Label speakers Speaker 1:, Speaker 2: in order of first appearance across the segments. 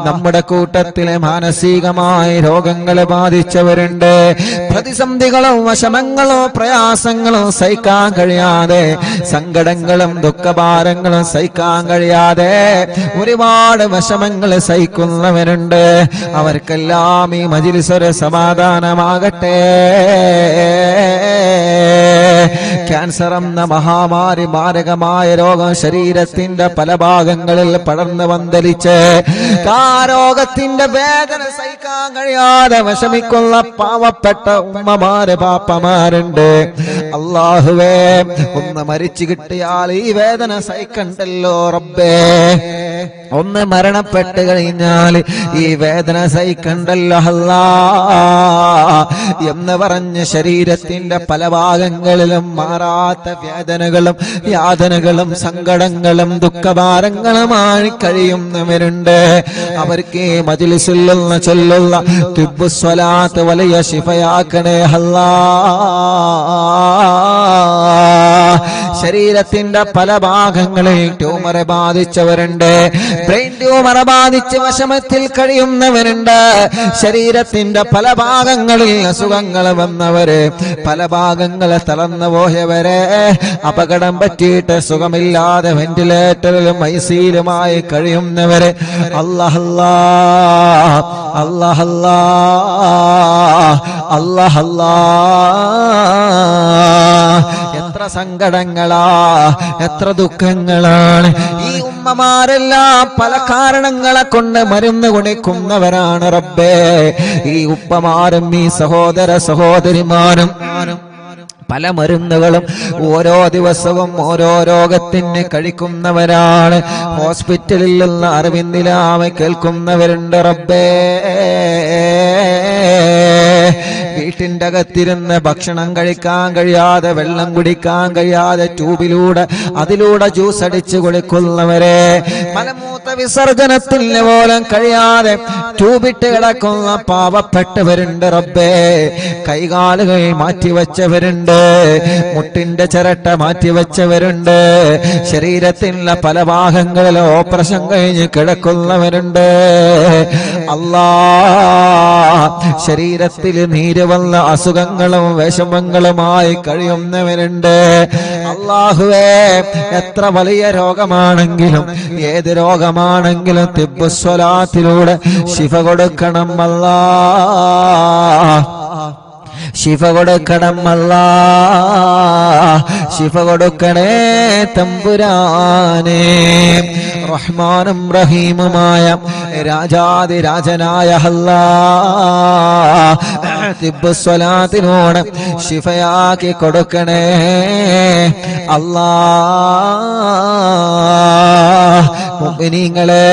Speaker 1: നമ്മുടെ കൂട്ടത്തിലെ മാനസികമായ രോഗങ്ങൾ ബാധിച്ചവരുണ്ട്. പ്രതിസന്ധികളോ വിഷമങ്ങളോ പ്രയാസങ്ങളോ സഹിക്കാൻ കഴിയാതെ, സങ്കടങ്ങളും ദുഃഖഭാരങ്ങളും സഹിക്കാൻ കഴിയാതെ ഒരുപാട് വിഷമങ്ങൾ സഹിക്കുന്നവരുണ്ട്. അവർക്കെല്ലാം ഈ മജ്‌ലിസ് ഒരു സമാധാനമാകട്ടെ. ക്യാൻസർ എന്ന മഹാമാരി, മാരകമായ രോഗം ശരീരത്തിന്റെ പല ഭാഗങ്ങളിൽ പടർന്നു വന്തലിച്ച് ആ രോഗത്തിന്റെ വേദന സഹിക്കാൻ കഴിയാതെ വിഷമിക്കുന്ന പാവപ്പെട്ട ഉമ്മമാര് പാപ്പമാരുണ്ട്. അല്ലാഹുവേ, ഒന്ന് മരിച്ചു കിട്ടിയാൽ ഈ വേദന സഹിക്കണ്ടല്ലോ റബ്ബേ. ഒന്ന് മരണപ്പെട്ട് കഴിഞ്ഞാൽ ഈ വേദന സഹിക്കണ്ടല്ലോ അല്ലാ എന്ന് പറഞ്ഞ് ശരീരത്തിന്റെ പല ഭാഗങ്ങളിലും മാറാത്ത വേദനകളും യാതനകളും സങ്കടങ്ങളും ദുഃഖഭാരങ്ങളുമായി കഴിയുന്നവരുണ്ട്. അവർക്ക് ഈ മജ്‌ലിസിൽ ചൊല്ലുള്ള തിബ്ബുസ് സ്വലാത്ത് വലിയ ശിഫയാക്കണേ അല്ലാ. ശരീരത്തിന്റെ പല ഭാഗങ്ങളിൽ ട്യൂമർ ബാധിച്ചവരുണ്ട്, ബ്രെയിൻ ട്യൂമർ ബാധിച്ച് വിഷമത്തിൽ കഴിയുന്നവരുണ്ട്. ശരീരത്തിന്റെ പല ഭാഗങ്ങളിൽ അസുഖങ്ങൾ വന്നവര്, പല ഭാഗങ്ങളെ തളർന്നു പോയവരെ, അപകടം പറ്റിയിട്ട് സുഖമില്ലാതെ വെന്റിലേറ്ററിലും ഐസിയിലുമായി കഴിയുന്നവര്, അല്ലാഹ് അല്ലാഹ് അല്ലാഹ് അല്ലാഹ് അല്ലാഹ്. എത്ര സങ്കടങ്ങളാ, എത്ര ദുഃഖങ്ങളാണ്. ഈ ഉമ്മമാരെല്ലാം പല കാരണങ്ങളെ കൊണ്ട് മരുന്ന് കുടിക്കുന്നവരാണ് റബ്ബേ. ഈ ഉപ്പമാരും ഈ സഹോദര സഹോദരിമാരും പല മരുന്നുകളും ഓരോ ദിവസവും ഓരോ രോഗത്തിന് കഴിക്കുന്നവരാണ്. ഹോസ്പിറ്റലിൽ നിന്ന് അറിവിന്ദിലാമെ കേൾക്കുന്നവരുണ്ട് റബ്ബേ. വീട്ടിന്റെ അകത്തിരുന്ന് ഭക്ഷണം കഴിക്കാൻ കഴിയാതെ, വെള്ളം കുടിക്കാൻ കഴിയാതെ ട്യൂബിലൂടെ അതിലൂടെ ജ്യൂസ് അടിച്ചു കുടിക്കുന്നവരെ, മലമൂത്ര വിസർജനത്തിന് പോലും കഴിയാതെ ട്യൂബിട്ട് കിടക്കുന്ന പാവപ്പെട്ടവരുണ്ട് റബ്ബേ. കൈകാലുകൾ മാറ്റിവെച്ചവരുണ്ട്, മുട്ടിന്റെ ചിരട്ട മാറ്റിവെച്ചവരുണ്ട്, ശരീരത്തിലുള്ള പല ഭാഗങ്ങളിലും ഓപ്പറേഷൻ കഴിഞ്ഞ് കിടക്കുന്നവരുണ്ട്. അല്ലാ, ശരീരത്തിൽ നീര് വന്ന അസുഖങ്ങളും വിഷമങ്ങളുമായി കഴിയുന്നവരുണ്ട്. അല്ലാഹുവേ, എത്ര വലിയ രോഗമാണെങ്കിലും ഏത് രോഗമാണെങ്കിലും തിബ്ബുസ് സ്വലാത്തിലൂടെ ശിഫ കൊടുക്കണം അല്ലാ, ശിഫ കൊടുക്കണം അല്ലാ, ശിഫ കൊടുക്കണേ തമ്പുരാനേ. റഹ്മാനും റഹീമുമായ രാജാതിരാജനായ അല്ലാഹ്, തിബ്ബുസ് സ്വലാത്തിനോട് ശിഫയാക്കി കൊടുക്കണേ അല്ലാഹ്. മുഅ്മിനീങ്ങളെ,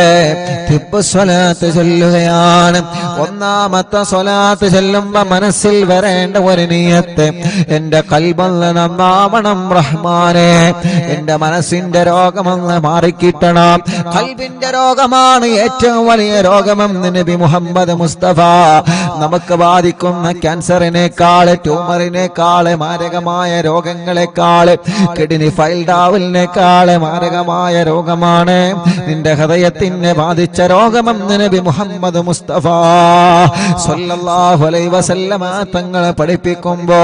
Speaker 1: തിബ്ബുസ് സ്വലാത്ത് ചൊല്ലുകയാണ്. ഒന്നാമത്തെ സ്വലാത്ത് ചൊല്ലുമ്പോ മനസ്സിൽ വരേണ്ട ഒരു നിയത്ത്, എന്റെ ഖൽബൊന്ന് നന്നാവണം റഹ്മാനെ, എന്റെ മനസ്സിന്റെ രോഗമൊന്ന് മാറിക്കിട്ടണം. ഖൽബിന്റെ രോഗമാണ് ഏറ്റവും വലിയ രോഗമെന്ന് നബി മുഹമ്മദ് മുസ്തഫ. നമുക്ക് ബാധിക്കുന്ന ക്യാൻസറിനേക്കാള്, ട്യൂമറിനേക്കാള്, മാരകമായ രോഗങ്ങളെക്കാള്, കിഡ്നി ഫെയിൽഡാവലിനേക്കാള് മാരകമായ രോഗമാണ് നിന്റെ ഹൃദയത്തിനെ ബാധിച്ച രോഗമെന്ന് നബി മുഹമ്മദ് മുസ്തഫ സ്വല്ലല്ലാഹു അലൈഹി വസല്ലമ തങ്ങളെ പഠിപ്പിക്കുമ്പോ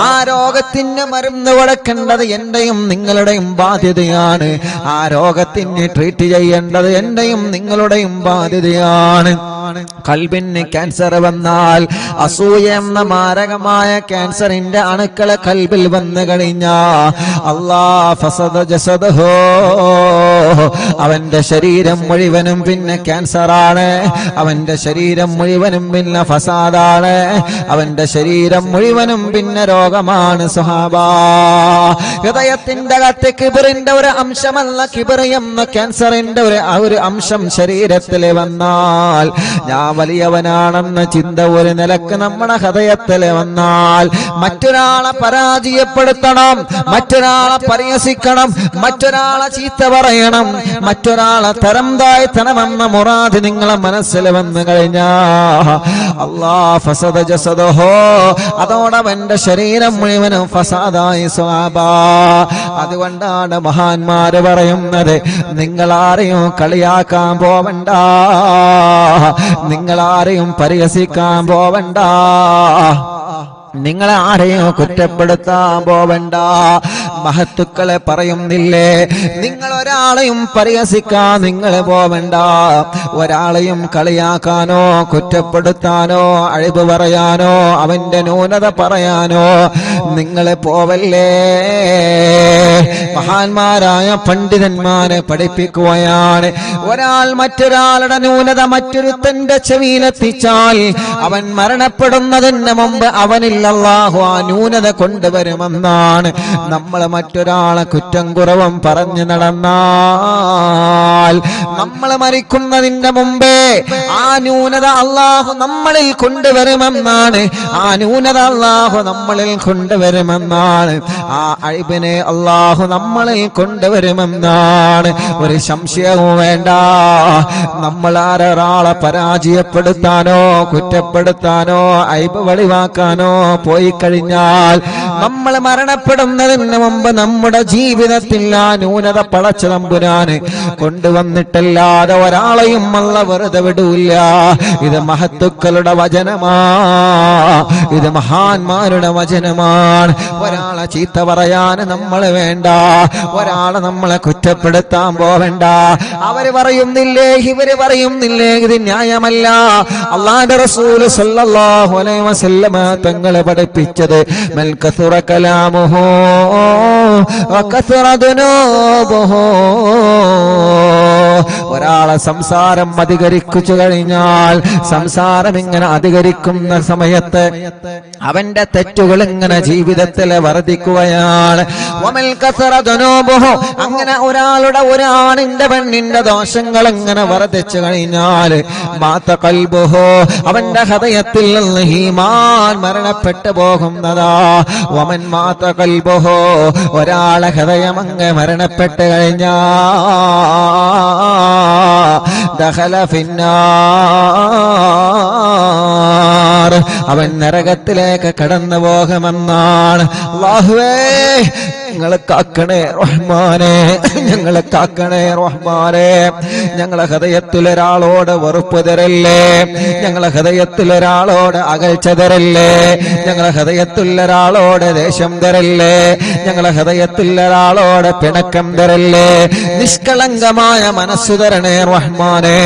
Speaker 1: ആ രോഗത്തിന് മരുന്ന് കൊടുക്കേണ്ടത് എന്റെയും നിങ്ങളുടെയും ബാധ്യതയാണ്. ആ രോഗത്തിന് ട്രീറ്റ് ചെയ്യേണ്ടത് എന്റെയും നിങ്ങളുടെയും ബാധ്യതയാണ്. ഖൽബിന് ക്യാൻസർ വന്നാൽ, അസൂയ എന്ന മാരകമായ ക്യാൻസറിന്റെ അണുക്കളെ ഖൽബിൽ വന്നു കഴിഞ്ഞാ, അല്ലാഹ് ഫസദ ജസദഹു, അവന്റെ ശരീരം മുഴുവനും പിന്നെ ക്യാൻസറാണ്, അവന്റെ ശരീരം മുഴുവനും പിന്നെ ഫസാദാണ്, അവന്റെ ശരീരം മുഴുവനും പിന്നെ രോഗമാണ് സ്വഹാബാ. ഹൃദയത്തിന്റെ അകത്ത് കിബറിന്റെ ഒരു അംശമല്ല, കിബർ എന്ന ക്യാൻസറിന്റെ ഒരു അംശം ശരീരത്തിൽ വന്നാൽ, ഞാൻ വലിയവനാണെന്ന ചിന്ത ഒരു നിലക്ക് നമ്മുടെ ഹൃദയത്തിൽ വന്നാൽ, മറ്റൊരാളെ പരാജയപ്പെടുത്തണം, മറ്റൊരാളെ പരിഹസിക്കണം, മറ്റൊരാളെ ചീത്ത പറയണം, മറ്റൊരാളെ തരം താഴ്ത്തണമെന്ന മുറാദ് നിങ്ങളെ മനസ്സിൽ വന്നു കഴിഞ്ഞാ, അല്ലാഹ് ഫസദ ജസദഹു, അതോടെ അവന്റെ ശരീരം മുഴുവനും ഫസാദായി സ്വഹാബാ. അതുകൊണ്ടാണ് മഹാന്മാര് പറയുന്നത്, നിങ്ങളാരെയും കളിയാക്കാൻ പോവണ്ട, നിങ്ങളാരെയും പരിഹസിക്കാൻ പോവണ്ട, നിങ്ങളെ ആരെയും കുറ്റപ്പെടുത്താൻ പോവണ്ട. മഹത്തുക്കളെ പറയുന്നില്ലേ, നിങ്ങൾ ഒരാളെയും പരിഹസിക്കാൻ നിങ്ങൾ പോവണ്ട, ഒരാളെയും കളിയാക്കാനോ കുറ്റപ്പെടുത്താനോ അഴിവ് പറയാനോ അവന്റെ ന്യൂനത പറയാനോ നിങ്ങളെ പോവല്ലേ. മഹാന്മാരായ പണ്ഡിതന്മാരെ പഠിപ്പിക്കുകയാണ്, ഒരാൾ മറ്റൊരാളുടെ ന്യൂനത മറ്റൊരുത്തന്റെ ചെവിയിലെത്തിച്ചാൽ അവൻ മരണപ്പെടുന്നതിന് മുമ്പ് അവനിൽ അല്ലാഹു ആ ന്യൂനത കൊണ്ടുവരുമെന്നാണ്. നമ്മൾ മറ്റൊരാളെ കുറ്റം കുറവും പറഞ്ഞു നടന്നാൽ നമ്മൾ മരിക്കുന്നതിന്റെ മുമ്പേ ആ ന്യൂനത അല്ലാഹു നമ്മളിൽ കൊണ്ടുവരുമെന്നാണ്. ആ ന്യൂനത അല്ലാഹു നമ്മളിൽ കൊണ്ടുവരുമെന്നാണ്. ആ അഴിബിനെ അല്ലാഹു നമ്മളിൽ കൊണ്ടുവരുമെന്നാണ്. ഒരു സംശയവും വേണ്ട. നമ്മൾ ആരൊരാളെ പരാജയപ്പെടുത്താനോ കുറ്റപ്പെടുത്താനോ അഴിബ് വെളിവാക്കാനോ പോയി കഴിഞ്ഞാൽ നമ്മൾ മരണപ്പെടുന്നതിന് മുമ്പ് നമ്മുടെ ജീവിതത്തിൽ ആ ന്യൂനത പടച്ച തമ്പുരാന് കൊണ്ടുവന്നിട്ടല്ലാതെ ഒരാളെയും അല്ലാഹു വെറുതെ വിടൂല്ല. ഇത് മഹത്തുക്കളുടെ വചനമാ, ഇത് മഹാന്മാരുടെ വചനമാണ്. ഒരാളെ ചീത്ത പറയാൻ നമ്മൾ വേണ്ട, ഒരാളെ നമ്മളെ കുറ്റപ്പെടുത്താൻ പോവേണ്ട. അവര് പറയുന്നില്ലേ ഇവര് പറയുന്നില്ലേ ഇത് ന്യായമല്ല. അല്ലാഹുവിന്റെ റസൂൽ സല്ലല്ലാഹു അലൈഹി വസല്ലമ തങ്ങളെ പഠിപ്പിച്ചത് മൽ കസുറ കലാമുഹു വകസുറ ദുനൂബുഹു, ഒരാളെ സംസാരം അധികരിച്ചു കഴിഞ്ഞാൽ, സംസാരം ഇങ്ങനെ അധികരിക്കുന്ന സമയത്ത് അവന്റെ തെറ്റുകൾ ഇങ്ങനെ ജീവിതത്തിൽ വർദ്ധിക്കുകയാണ്. വമൽ കസറ ദുനൂബുഹു, അങ്ങനെ ഒരാണിന്റെ പെണ്ണിന്റെ ദോഷങ്ങൾ ഇങ്ങനെ വർദ്ധിച്ചു കഴിഞ്ഞാൽ മാത ഖൽബുഹു, അവന്റെ ഹൃദയത്തിൽ നിന്ന് ഈമാൻ മരണപ്പെട്ടു പോകുന്നതാ. വമൻ മാത ഖൽബുഹു, ഒരാളെ ഹൃദയം അങ്ങ് മരണപ്പെട്ട് കഴിഞ്ഞാൽ ദഖല ഫിന്നാർ, അവൻ നരകത്തിലേക്ക് കടന്നു പോകുമെന്നാണ്. അല്ലാഹുവേ ഞങ്ങളെ കാക്കണേ റഹ്മാനെ, ഞങ്ങളെ കാക്കണേ റഹ്മാനെ. ഞങ്ങളെ ഹൃദയത്തിൽ ഒരാളോട് വെറുപ്പ് തരല്ലേ, ഞങ്ങളെ ഹൃദയത്തിൽ ഒരാളോട് അകൽച്ച തരല്ലേ, ഞങ്ങളെ ഹൃദയത്തിൽ ഒരാളോട് ദേഷ്യം തരല്ലേ, ഞങ്ങളെ ഹൃദയത്തിൽ ഒരാളോട് പിണക്കം തരല്ലേ. നിഷ്കളങ്കമായ മനസ്സു തരണേ റഹ്മാനെ,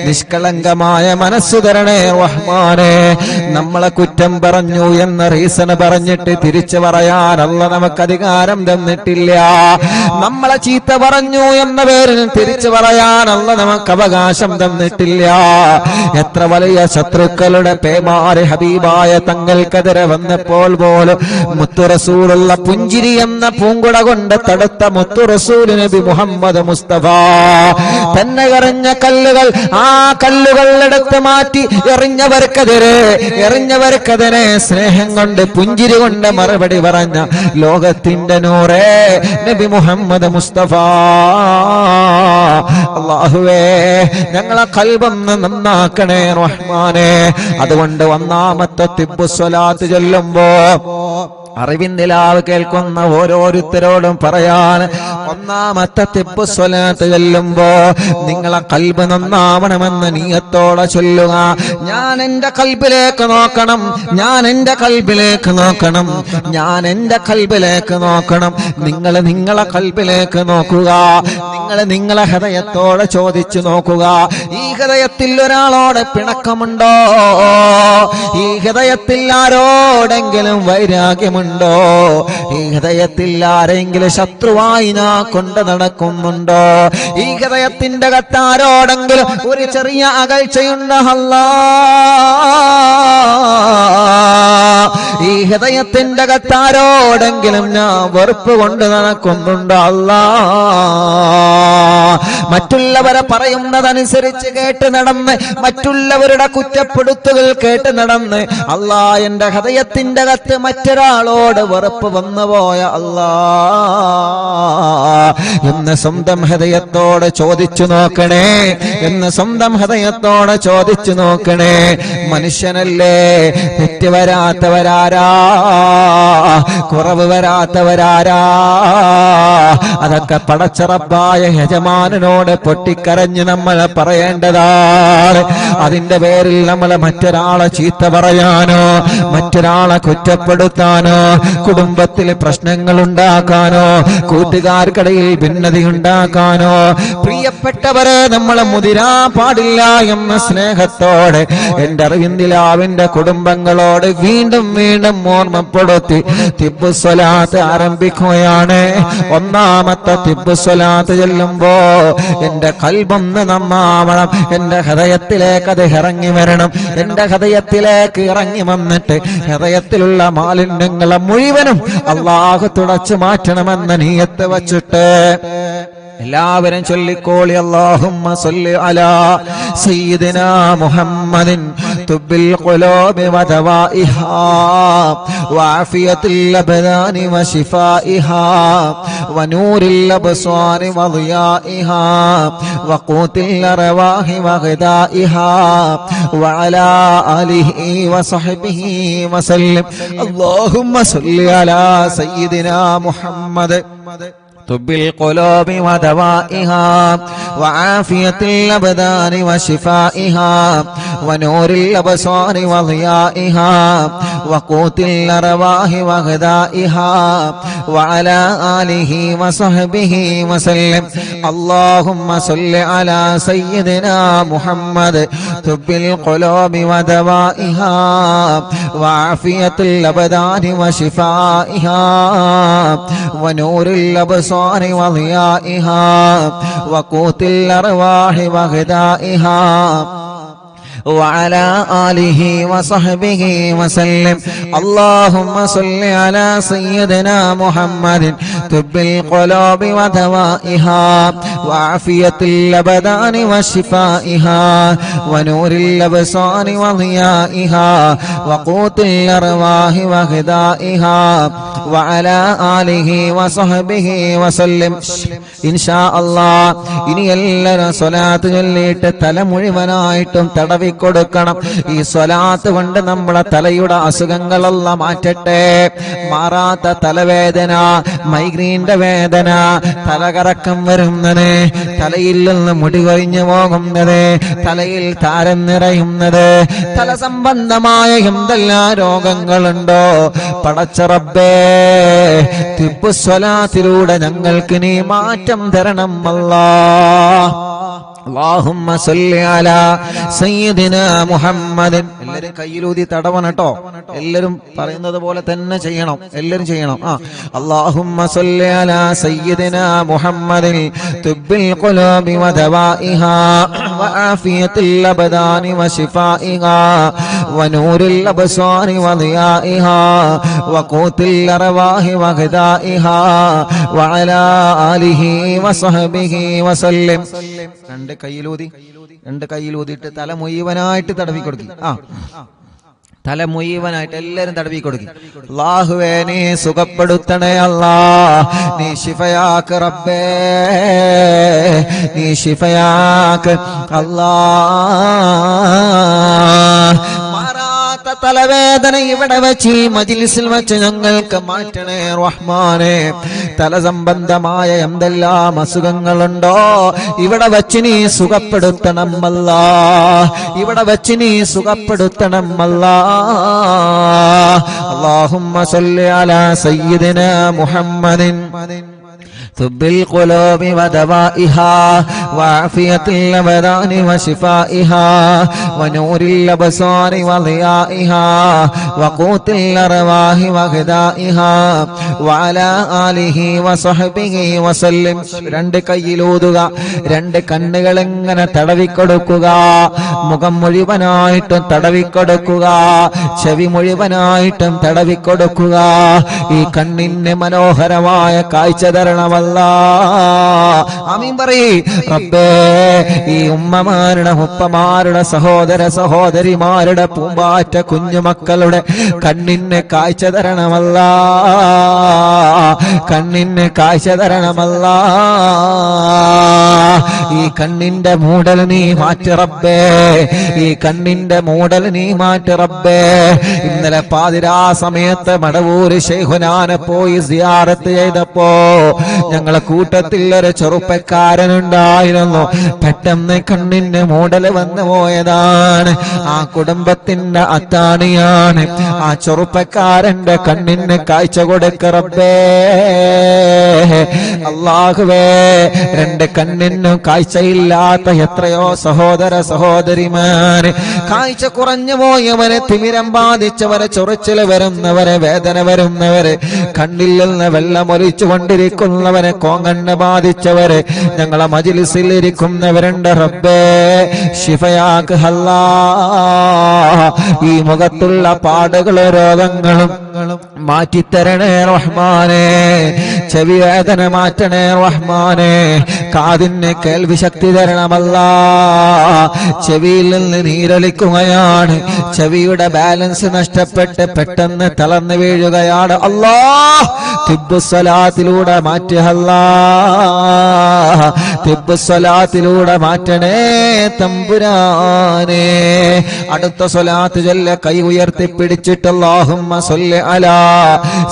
Speaker 1: നിഷ്കളങ്കമായ മനസ്സു തരണേ റഹ്മാനെ. നമ്മളെ കുറ്റം പറഞ്ഞു എന്ന റീസൺ പറഞ്ഞിട്ട് തിരിച്ചു പറയാൻ അല്ലാഹു നമുക്ക് അധികാരം തന്നിട്ടില്ല. നമ്മളെ ചീത്ത പറഞ്ഞു എന്ന പേരിൽ തിരിച്ചു പറയാൻ അല്ലാഹു നമുക്ക് അവകാശം തന്നിട്ടില്ല. എത്ര വലിയ ശത്രുക്കളുടെ പേമാരി ഹബീബായ തങ്ങൾക്കെതിരെ വന്നപ്പോൾ പോലും മുത്തു റസൂലുള്ള പുഞ്ചിരി എന്ന പൂങ്കുട കൊണ്ട് തടുത്ത മുത്തു റസൂൽ നബി മുഹമ്മദ് മുസ്തഫ തന്നെ എറിഞ്ഞ കല്ലുകൾ, ആ കല്ലുകൾ എടുത്ത് മാറ്റി എറിഞ്ഞവർക്കെതിരെ സ്നേഹം കൊണ്ട് പുഞ്ചിരി കൊണ്ട് മറുപടി പറഞ്ഞ ലോകത്തിന്റെ നൂറേ നബി മുഹമ്മദ് മുസ്തഫ. അല്ലാഹുവേ ഞങ്ങളെ ഖൽബൊന്ന് നന്നാക്കണേ റഹ്മാനെ. അതുകൊണ്ട് ഒന്നാമത്തെ തിബ്ബു സ്വലാത്ത് ചൊല്ലുമ്പോ അറിവിന്ദിലാവ് കേൾക്കുന്ന ഓരോരുത്തരോടും പറയാൻ, ഒന്നാമത്തെ തിബ്ബു സ്വലാത്ത് ചൊല്ലുമ്പോ നിങ്ങളെ ഖൽബ് നന്നാവണമെന്ന് നീയത്തോടെ ചൊല്ലുക. ഞാൻ എന്റെ ഖൽബിലേക്ക് നോക്കണം, ഞാൻ എന്റെ ഖൽബിലേക്ക് നോക്കണം, ഞാൻ എന്റെ ഖൽബിലേക്ക് നോക്കണം. നിങ്ങൾ നിങ്ങളെ ഖൽബിലേക്ക് നോക്കുക, നിങ്ങൾ നിങ്ങളെ ഹൃദയത്തോടെ ചോദിച്ചു നോക്കുക. ഈ ഹൃദയത്തിൽ ഒരാളോട് പിണക്കമുണ്ടോ? ഈ ഹൃദയത്തിൽ ആരോടെങ്കിലും വൈരാഗ്യമുണ്ടോ? ഈ ഹൃദയത്തിൽ ആരെങ്കിലും ശത്രുവായി ഞാൻ കൊണ്ട് നടക്കുന്നുണ്ടോ? ഈ ഹൃദയത്തിന്റെ അകത്താരോടെങ്കിലും ഒരു ചെറിയ അകൽച്ചയുണ്ടോ? അല്ലാഹ്, ഈ ഹൃദയത്തിന്റെ അകത്താരോടെങ്കിലും ഞാൻ വെറുപ്പ് കൊണ്ട് നടക്കുന്നുണ്ട് അല്ലാ. മറ്റുള്ളവരെ പറയുന്നതനുസരിച്ച് കേട്ട് നടന്ന്, മറ്റുള്ളവരുടെ കുറ്റപ്പെടുത്തുകൾ കേട്ട് നടന്ന് അല്ലാ, എന്റെ ഹൃദയത്തിന്റെ അകത്ത് മറ്റൊരാളോട് വെറുപ്പ് വന്നു പോയ അല്ലാ എന്ന് സ്വന്തം ഹൃദയത്തോട് ചോദിച്ചു നോക്കണേ, എന്ന് സ്വന്തം ഹൃദയത്തോട് ചോദിച്ചു നോക്കണേ. മനുഷ്യനല്ലേ, തെറ്റ് വരാത്തവരാരാ, കുറവ് വരാത്തവരാരാ? അതൊക്കെ പടച്ച റബ്ബായ യജമാനനോട് പൊട്ടിക്കരഞ്ഞ് നമ്മൾ പറയേണ്ടതാണ്. അതിന്റെ പേരിൽ നമ്മൾ മറ്റൊരാളെ ചീത്ത പറയാനോ, മറ്റൊരാളെ കുറ്റപ്പെടുത്താനോ, കുടുംബത്തിൽ പ്രശ്നങ്ങൾ ഉണ്ടാക്കാനോ, കൂട്ടുകാർക്കിടയിൽ ഭിന്നത ഉണ്ടാക്കാനോ പ്രിയപ്പെട്ടവരെ നമ്മൾ മുതിരാ പാടില്ല എന്ന സ്നേഹത്തോടെ എന്റെ അറിവിന്ദിലാവിന്റെ കുടുംബങ്ങളോട് വീണ്ടും വീണ്ടും ഓർമ്മപ്പെടുത്തി തിബ്ബുസ്വലാത്ത് ആരംഭിക്കുകയാണ്. ഒന്നാമത്തെ തിബ്ബുസ്വലാത്ത് ചെല്ലുമ്പോ എന്റെ കൽബൊന്ന് നന്നാവണം, എന്റെ ഹൃദയത്തിലേക്ക് അത് ഇറങ്ങി വരണം. എന്റെ ഹൃദയത്തിലേക്ക് ഇറങ്ങി വന്നിട്ട് ഹൃദയത്തിലുള്ള മാലിന്യങ്ങളെ മുഴുവനും അല്ലാഹു തുടച്ചു മാറ്റണമെന്ന നിയ്യത്ത് വച്ചിട്ട് എല്ലാവരും ചൊല്ലിക്കോളി. അല്ലാഹുമ്മ സ്വല്ലി അലാ സയ്യിദിനാ മുഹമ്മദിൻ തുബ്ബിൽ ഖുലൂബി വദവാഇഹാ വആഫിയത്തിൽ അബ്ദാനി വശിഫാഇഹാ വനൂരിൽ അബ്സ്വാരി വളിയാഇഹാ വഖൂത്തിൽ അർവാഹി വഗദാഇഹാ വഅലാ ആലിഹി വസഹ്ബിഹി വസല്ലം. അല്ലാഹുമ്മ സ്വല്ലി അലാ സയ്യിദിനാ മുഹമ്മദ് طب القلوب ودوائها وعافية الأبدان وشفائها ونور الأبصار وضيائها وقوت الأرواح وغذائها وعلى آله وصحبه وسلم. اللهم صل على سيدنا محمد طب القلوب ودوائها وعافية الأبدان وشفائها ونور الأبصار وضيائها وقوت الأرواح وغذائها وعلى آله وصحبه وسلم. اللهم صل على سيدنا محمد طب القلوب ودوائها وعافية الأبدان وشفائها ونور الأبصار وضيائها وقوت الأرواح وغذائها وعلى آله وصحبه وسلم. إن شاء الله ഇനി എല്ലാവരും സ്വലാത്ത് ചൊല്ലിയിട്ട് തല മുഴുവനായിട്ടും തടവി കൊടുക്കണം. ഈ സ്വലാത്ത് കൊണ്ട് നമ്മുടെ തലയുടെ അസുഖങ്ങളെല്ലാം മാറ്റട്ടെ. മാറാത്ത തലവേദന, മൈഗ്രീന്റെ വേദന, തലകറക്കം വരുന്നത്, തലയിൽ നിന്ന് മുടി കൊഴിഞ്ഞു പോകുന്നത്, തലയിൽ താരം നിറയുന്നത്, തല സംബന്ധമായ എന്തെല്ലാം രോഗങ്ങളുണ്ടോ പടച്ച റബ്ബേ, തിബ്ബുസ്വലാത്തിലൂടെ ഞങ്ങൾക്ക് നീ മാറ്റം തരണം അല്ലാഹ്. اللهم صل على سيدنا محمد. എല്ലാരും കയ്യിലൂതി തടവണം കേട്ടോ. എല്ലാരും പറയുന്നത് പോലെ തന്നെ ചെയ്യണം, എല്ലാരും ചെയ്യണം. اللهم صل على سيدنا محمد طب القلوب ودوائها وعافية الأبدان وشفائها ونور الأبصار وضيائها وقوت الأرواح وغذائها وعلى آله وصحبه وسلم. രണ്ട് കയ്യിലൂതിയിട്ട് തല മുഴുവനായിട്ട് തടവി കൊടുക്കി. തല മുഴുവനായിട്ട് എല്ലാരും തടവി കൊടുക്കി. അല്ലാഹുവേ നീ സുഖപ്പെടുത്തണേ അല്ലാ, നീ ശിഫയാക്ക് റബ്ബേ, നീ ശിഫയാക്ക് അല്ലാ. തലവേദന ഇവിടെ വെച്ച് മജ്ലിസിൽ വെച്ച് ഞങ്ങൾക്ക് മാറ്റണേ റഹ്മാനെ. തല സംബന്ധമായ എന്തെല്ലാം അസുഖങ്ങളുണ്ടോ ഇവിടെ വെച്ച് നീ സുഖപ്പെടുത്തണം അല്ലാ, ഇവിടെ വെച്ച് നീ സുഖപ്പെടുത്തണം അല്ലാ. اللهم صل على سيدنا محمد طب القلوب ودوائها وعافية الأبدان وشفائها ونور الأبصار وضيائها وقوت الأرواح وغذائها وعلى آله وصحبه وسلم. രണ്ട് കൈയിലൂതുക, രണ്ട് കണ്ണുകൾ ഇങ്ങനെ തടവിക്കൊടുക്കുക, മുഖം മുഴുവനായിട്ടും തടവിക്കൊടുക്കുക, ചെവി മുഴുവനായിട്ടും തടവിക്കൊടുക്കുക. ഈ കണ്ണിന് മനോഹരമായ കാഴ്ച തരണമല്ല. ആമീൻ പറയ് റബ്ബേ. ഈ ഉമ്മമാരുടെ ഉപ്പമാരുടെ സഹോദര സഹോദരിമാരുടെ പൂമ്പാറ്റ കുഞ്ഞുമക്കളുടെ കണ്ണിന് കാഴ്ച തരണമല്ല, കണ്ണിന് കാഴ്ച തരണമല്ല. ഈ കണ്ണിന്റെ മൂടൽ നീ മാറ്റി റബ്ബേ, ഈ കണ്ണിന്റെ മൂടൽ നീ മാറ്റി റബ്ബേ. ഇന്നലെ പാതിരാ സമയത്ത് മടവൂര് ശൈഖുനാനെ പോയി സിയാറത്ത് ചെയ്തപ്പോ ഞങ്ങളെ കൂട്ടത്തിൽ ഒരു ചെറുപ്പക്കാരനുണ്ടായിരുന്നു. പെട്ടെന്ന് കണ്ണിന്റെ മൂടൽ വന്നു പോയതാണ്. ആ കുടുംബത്തിന്റെ അത്താണിയാണ്. ആ ചെറുപ്പക്കാരന്റെ കണ്ണിന് കാഴ്ച കൊടുക്ക റബ്ബേ. അല്ലാഹുവേ, രണ്ട് കണ്ണിനും കാഴ്ചയില്ലാത്ത എത്രയോ സഹോദര സഹോദരിമാര്, കാഴ്ച കുറഞ്ഞു പോയവരെ, തിമിരം ബാധിച്ചവരെ, ചൊറിച്ചില് വരുന്നവരെ, വേദന വരുന്നവരെ, കണ്ണിൽ നിന്ന് വെള്ളമൊലിച്ചു കൊണ്ടിരിക്കുന്നവരെ, കോങ്കണ്ണ് ബാധിച്ചവരെ, ഞങ്ങളെ മജ്‌ലിസിൽ ഇരിക്കുന്നവരുണ്ട് റബ്ബേ. ശിഫയാക്ക് അല്ലാ. ഈ മുഖത്തുള്ള പാടുകളും രോഗങ്ങളും മാറ്റിത്തരണേ റഹ്മാനേ. ചെവി വേദന മാറ്റണേ റഹ്മാനേ. കാതിന് കേൾവി ശക്തി തരണമല്ല. ചെവിയിൽ നിന്ന് നീരൊലിക്കുകയാണ്. ചെവിയുടെ ബാലൻസ് നഷ്ടപ്പെട്ട് പെട്ടെന്ന് തളർന്നു വീഴുകയാണ്. അല്ലാഹ് തിബ്ബുസ്സലാത്തിലൂടെ മാറ്റുക. അല്ലാഹ് തിബ്ബുസ്സലാത്തിലൂടെ മാറ്റണേ തമ്പുരാനേ. അടുത്ത സ്വലാത്ത് ചൊല്ല കൈ ഉയർത്തി പിടിച്ചിട്ട് അല്ലാഹുമ്മ സ്വല്ലി അലാ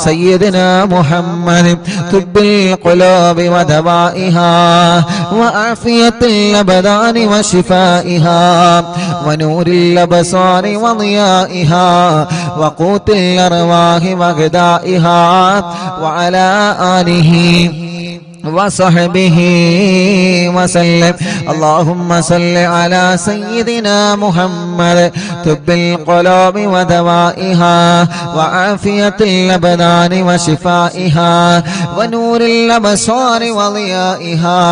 Speaker 1: സയ്യിദിനാ മുഹമ്മദ് തുബ്ബിൽ ഖുലൂബി വദവാഇഹാ വആഫിയത്തിൽ അബ്ദാനി വശിഫാഇഹാ വനൂരിൽ അബ്സാരി വദിയാഇഹാ വഖൂത്തിൽ അർവാഹി വഗദാഇഹാ വഅലാ ആലിഹി وصحبه وسلم. اللهم صل على سيدنا محمد طب القلوب ودوائها وعافية الأبدان وشفائها ونور الأبصار وضيائها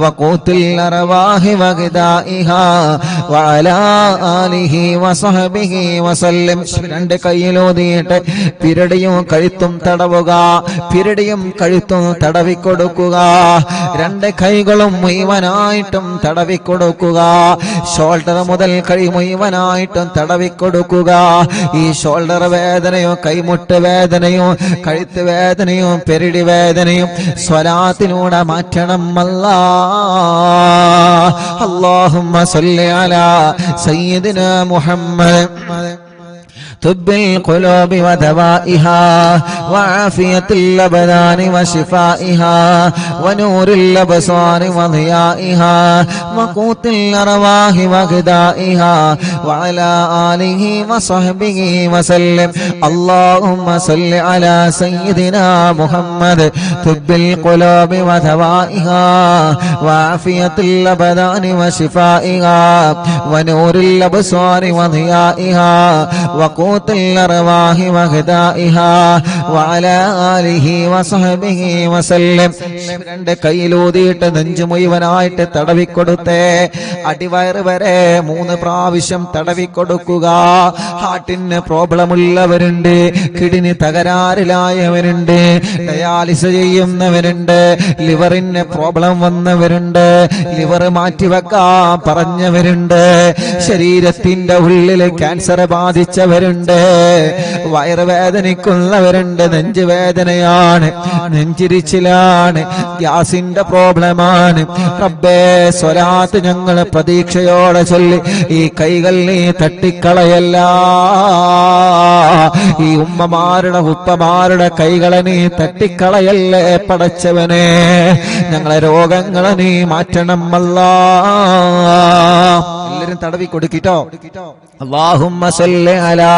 Speaker 1: وقوت الأرواح وغذائها وعلى آله وصحبه وسلم. രണ്ട് കൈയിലൂതിയിട്ട് പിരടിയും കഴുത്തും തടവുക, പിരടിയും കഴുത്തും തടവിക്കൊടുക്കുക. രണ്ട് കൈകളും മുഴുവനായിട്ടും തടവിക്കൊടുക്കുക. ഷോൾഡർ മുതൽ കൈ മുഴുവനായിട്ടും തടവിക്കൊടുക്കുക. ഈ ഷോൾഡർ വേദനയും കൈമുട്ട് വേദനയും കഴുത്ത് വേദനയും പെരിടി വേദനയും സ്വലാത്തിലൂടെ മാറ്റണം. അല്ലാഹുമ്മ സ്വല്ലി അലാ സയ്യിദിനാ മുഹമ്മദ് طب القلوب ودوائها وعافية الأبدان وشفائها ونور الأبصار وضيائها وقوت الأرواح وغذائها وعلى آله وصحبه وسلم. اللهم صل على سيدنا محمد طب القلوب ودوائها وعافية الأبدان وشفائها ونور الأبصار وضيائها وقوت الأرواح وغذائها وعلى آله وصحبه وسلم. രണ്ട് കൈയിലൂതിയിട്ട് നെഞ്ചു മുഴുവനായിട്ട് തടവിക്കൊടുത്തേ. അടിവയറ് വരെ 3 പ്രാവശ്യം തടവിക്കൊടുക്കുക. ഹാർട്ടിന് പ്രോബ്ലം ഉള്ളവരുണ്ട്, കിഡ്നി തകരാറിലായവരുണ്ട്, ഡയാലിസ് ചെയ്യുന്നവരുണ്ട്, ലിവറിന് പ്രോബ്ലം വന്നവരുണ്ട്, ലിവർ മാറ്റിവെക്കാൻ പറഞ്ഞവരുണ്ട്, ശരീരത്തിന്റെ ഉള്ളിൽ ക്യാൻസർ ബാധിച്ചവരുണ്ട്, വയറുവേദനിക്കുന്നവരുണ്ട്, നെഞ്ചുവേദനയാണ്, നെഞ്ചിരിച്ചിലാണ്, ഗ്യാസിന്റെ പ്രോബ്ലമാണ്. റബ്ബേ, സ്വലാത്ത് ഞങ്ങൾ പ്രതീക്ഷയോടെ ചൊല്ലി ഈ കൈകൾ നീ തട്ടിക്കളയല്ല. ഈ ഉമ്മമാരുടെ ഉപ്പമാരുടെ കൈകളെ നീ തട്ടിക്കളയല്ലേ പടച്ചവനെ. ഞങ്ങളെ രോഗങ്ങളെ നീ മാറ്റണം അല്ലാഹ്. എല്ലാവരും തടവി കൊടുക്കിട്ടോ. اللهم صل على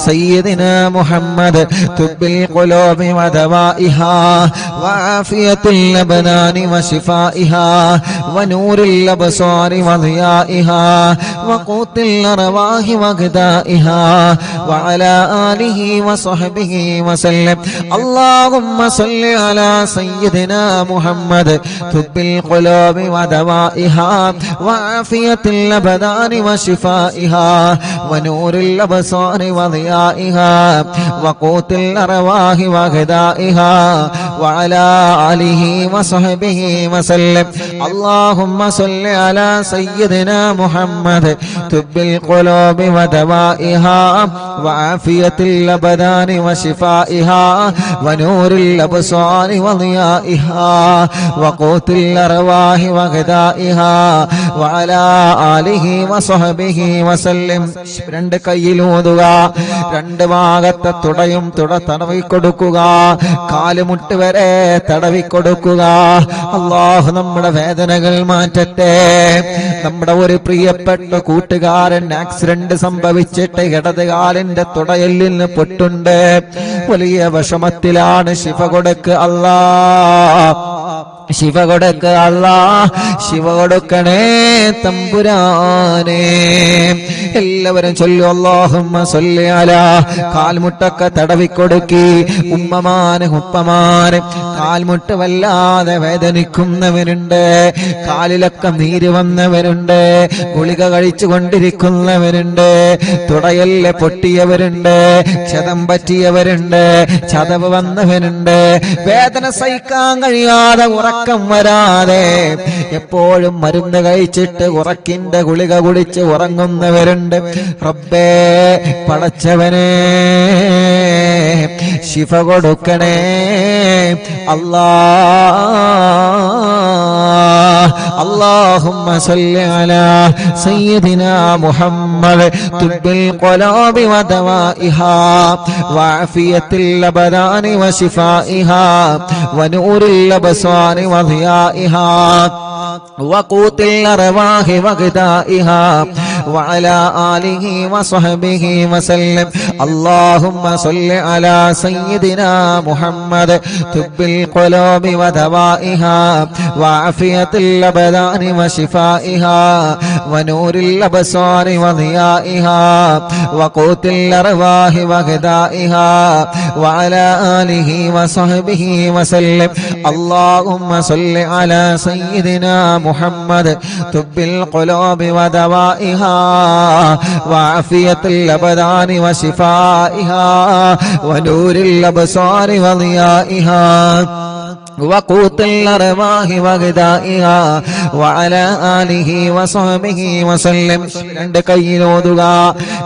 Speaker 1: سيدنا محمد طب القلوب ودوائها وعافية الأبدان وشفائها ونور الأبصار وضيائها وقوت الأرواح وغذائها وعلى آله وصحبه وسلم. اللهم صل على سيدنا محمد طب القلوب ودوائها وعافية الأبدان وشفائها ونور الأبصار وضيائها وقوت الأرواح وغذائها وعلى آله وصحبه وسلم. اللهم صل على سيدنا محمد طب القلوب ودوائها وعافية الأبدان وشفائها ونور الأبصار وضيائها وقوت الأرواح وغذائها وعلى آله وصحبه وسلم. രണ്ട് കൈയിലൂതുക, രണ്ട് ഭാഗത്തെ തുടയും തടവി കൊടുക്കുക, കാലുമുട്ട് വരെ തടവി കൊടുക്കുക. അല്ലാഹു നമ്മുടെ വേദനകൾ മാറ്റട്ടെ. നമ്മുടെ ഒരു പ്രിയപ്പെട്ട കൂട്ടുകാരൻ ആക്സിഡന്റ് സംഭവിച്ചിട്ട് ഇടത് കാലിന്റെ തുടയെല്ലിന് പൊട്ടുണ്ട്, വലിയ വിഷമത്തിലാണ്. ശിഫ കൊടുക്ക് അല്ലാ, ശിവ കൊടുക്ക് അല്ലാ, ശിവ കൊടുക്കണേ തമ്പുരാനെ. എല്ലാവരും ചൊല്ലു അല്ലാഹുമ്മ സല്ലി അലാ. കാൽമുട്ടൊക്കെ തടവിക്കൊടുക്കി. ഉമ്മമാന് ഉപ്പമാന് കാൽമുട്ട് വല്ലാതെ വേദനിക്കുന്നവരുണ്ട്, കാലിലൊക്കെ നീര് വന്നവരുണ്ട്, ഗുളിക കഴിച്ചു കൊണ്ടിരിക്കുന്നവരുണ്ട്, തുടയല്ല പൊട്ടിയവരുണ്ട്, ക്ഷതം പറ്റിയവരുണ്ട്, ചതവ് വന്നവരുണ്ട്, വേദന സഹിക്കാൻ കഴിയാതെ ഉറക്കം വരാതെ എപ്പോഴും മരുന്ന് കഴിച്ചിട്ട് ഉറക്കിന്റെ ഗുളിക കുടിച്ച് ഉറങ്ങുന്നവരുണ്ട്. റബ്ബേ പടച്ചവനെ ശിഫ കൊടുക്കണേ അല്ലാ. اللهم صل على سيدنا محمد طب القلوب ودوائها وعافية الأبدان وشفائها ونور الأبصار وضيائها وقوت الأرواح وغذائها وعلى آله وصحبه وسلم. اللهم صل على سيدنا محمد طب القلوب ودوائها وعافية الأبدان وشفائها ونور الأبصار وضيائها وقوت الأرواح وغذائها وعلى آله وصحبه وسلم. اللهم صل على سيدنا محمد طب القلوب ودوائها وعافية الأبدان وشفائها ونور الأبصار وضيائها وقوت الأرواح وغذائها وعلى آله وصحبه وسلم. രണ്ട് കൈയിലോതുക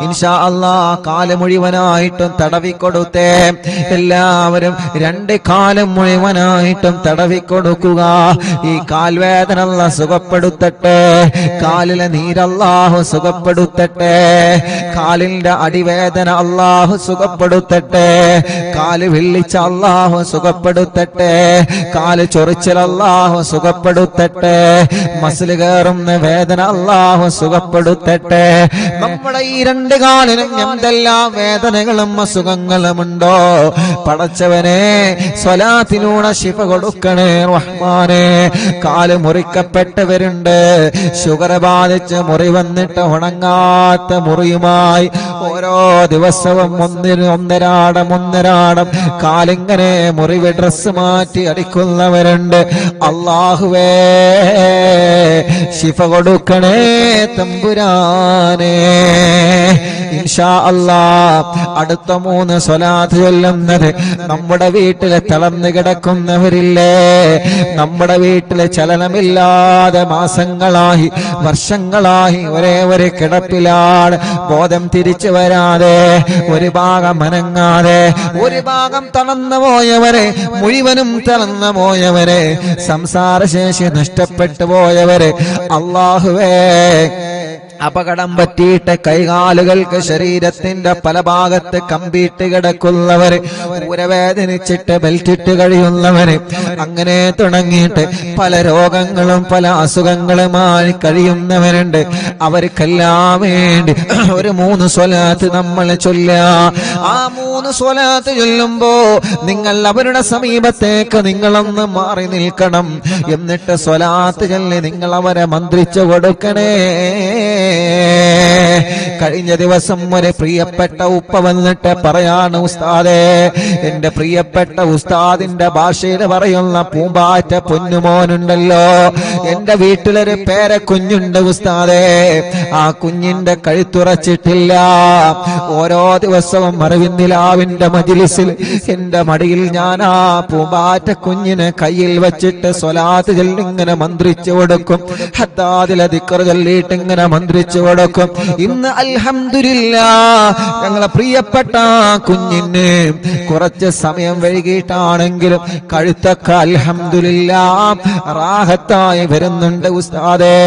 Speaker 1: ഇൻഷാ അല്ലാഹ്. കാല് മുഴുവനായിട്ടും തടവിക്കൊടുത്തേ. എല്ലാവരും രണ്ട് കാലും മുഴുവനായിട്ടും തടവിക്കൊടുക്കുക. ഈ കാൽവേദന അല്ലാഹ് സുഖപ്പെടുത്തട്ടെ, കാലിലെ നീരല്ലാഹു സുഖപ്പെടുത്തട്ടെ, കാലിന്റെ അടിവേദന അല്ലാഹു സുഖപ്പെടുത്തട്ടെ, കാല് വിള്ളിച്ച അല്ലാഹു സുഖപ്പെടുത്തട്ടെ, കാല് ചൊറിച്ചൽ അല്ലാഹു സുഖപ്പെടുത്തട്ടെ, മസിൽ കയറുന്ന വേദന അല്ലാഹു സുഖപ്പെടുത്തട്ടെ. നമ്മുടെ ഈ രണ്ട് കാലിനും എന്തെല്ലാം വേദനകളും അസുഖങ്ങളുമുണ്ടോ പടച്ചവനെ സ്വലാത്തിലൂടെ ശിഫ കൊടുക്കണേ റഹ്മാനെ. കാല് മുറിക്കപ്പെട്ടവരുണ്ട്, ഷുഗർ ബാധിച്ച് മുറി വന്നിട്ട് ഉണങ്ങാത്ത മുറിയുമായി ഓരോ ദിവസവും ഒന്നരാടം കാലിങ്ങനെ മുറിവ് ഡ്രസ് മാറ്റി അടിക്കുന്നവരുണ്ട്. അല്ലാഹുവേ ശിഫ കൊടുക്കണേ തമ്പുരാനെ. ഇൻഷാ അല്ലാഹ് അടുത്ത 3 സ്വലാത്ത് ചൊല്ലുന്നത് നമ്മുടെ വീട്ടിലെ തളർന്നു കിടക്കുന്നവരില്ലേ, നമ്മുടെ വീട്ടിലെ ചലനമില്ലാതെ മാസങ്ങളായി വർഷങ്ങളായി ഒരേ ഒരു കിടപ്പിലാണ്, ബോധം തിരിച്ചു വരാതെ, ഒരു ഭാഗം അനങ്ങാതെ, ഒരു ഭാഗം തളർന്നു പോയവരെ, മുഴുവനും തളർന്നു പോയവരെ, സംസാരശേഷി നഷ്ടപ്പെട്ടു പോയവരെ, അല്ലാഹുവേ അപകടം പറ്റിയിട്ട് കൈകാലുകൾക്ക് ശരീരത്തിന്റെ പല ഭാഗത്ത് കമ്പിയിട്ട് കിടക്കുന്നവര്, ഊരവേദനിച്ചിട്ട് ബെൽറ്റിട്ട് കഴിയുന്നവര്, അങ്ങനെ തുടങ്ങിയിട്ട് പല രോഗങ്ങളും പല അസുഖങ്ങളുമായി കഴിയുന്നവരുണ്ട്. അവർക്കെല്ലാം വേണ്ടി ഒരു 3 സ്വലാത്ത് നമ്മൾ ചൊല്ലുക. ആ 3 സ്വലാത്ത് ചൊല്ലുമ്പോ നിങ്ങൾ അവരുടെ സമീപത്തേക്ക് നിങ്ങളൊന്ന് മാറി നിൽക്കണം. എന്നിട്ട് സ്വലാത്ത് ചൊല്ലി നിങ്ങൾ അവരെ മന്ത്രിച്ചു കൊടുക്കണേ. കഴിഞ്ഞ ദിവസം ഒരു പ്രിയപ്പെട്ട ഉപ്പ വന്നിട്ട് പറയാണ്, ഉസ്താദേ, എന്റെ പ്രിയപ്പെട്ട ഉസ്താദിന്റെ ഭാഷയിൽ പറയുന്ന പൂമ്പാറ്റ പൊന്നുമോനുണ്ടല്ലോ, എന്റെ വീട്ടിലൊരു പേരക്കുഞ്ഞുണ്ട് ഉസ്താദേ, ആ കുഞ്ഞിന്റെ കഴുത്തുറച്ചിട്ടില്ല. ഓരോ ദിവസവും അറിവിന്നിലാവിന്റെ മജ്‌ലിസിൽ എന്റെ മടിയിൽ ഞാൻ ആ പൂമ്പാറ്റ കുഞ്ഞിനെ കയ്യിൽ വെച്ചിട്ട് സ്വലാത്ത് ചൊല്ലി ഇങ്ങനെ മന്ത്രിച്ചു കൊടുക്കും. ഹദ്ദാദിലെ ദിക്ർ ചൊല്ലിയിട്ട് ഇങ്ങനെ മന്ത്രിച്ചു കൊടുക്കും. ഇന്ന് അൽഹംദുലില്ലാഹ് ഞങ്ങളെ പ്രിയപ്പെട്ട കുഞ്ഞിന് കുറച്ച് സമയം വൈകിട്ടാണെങ്കിലും കഴുത്തൊക്കെ അൽഹംദുലില്ലാഹ് റാഹത്തായി വരുന്നുണ്ട് ഉസ്താദേ.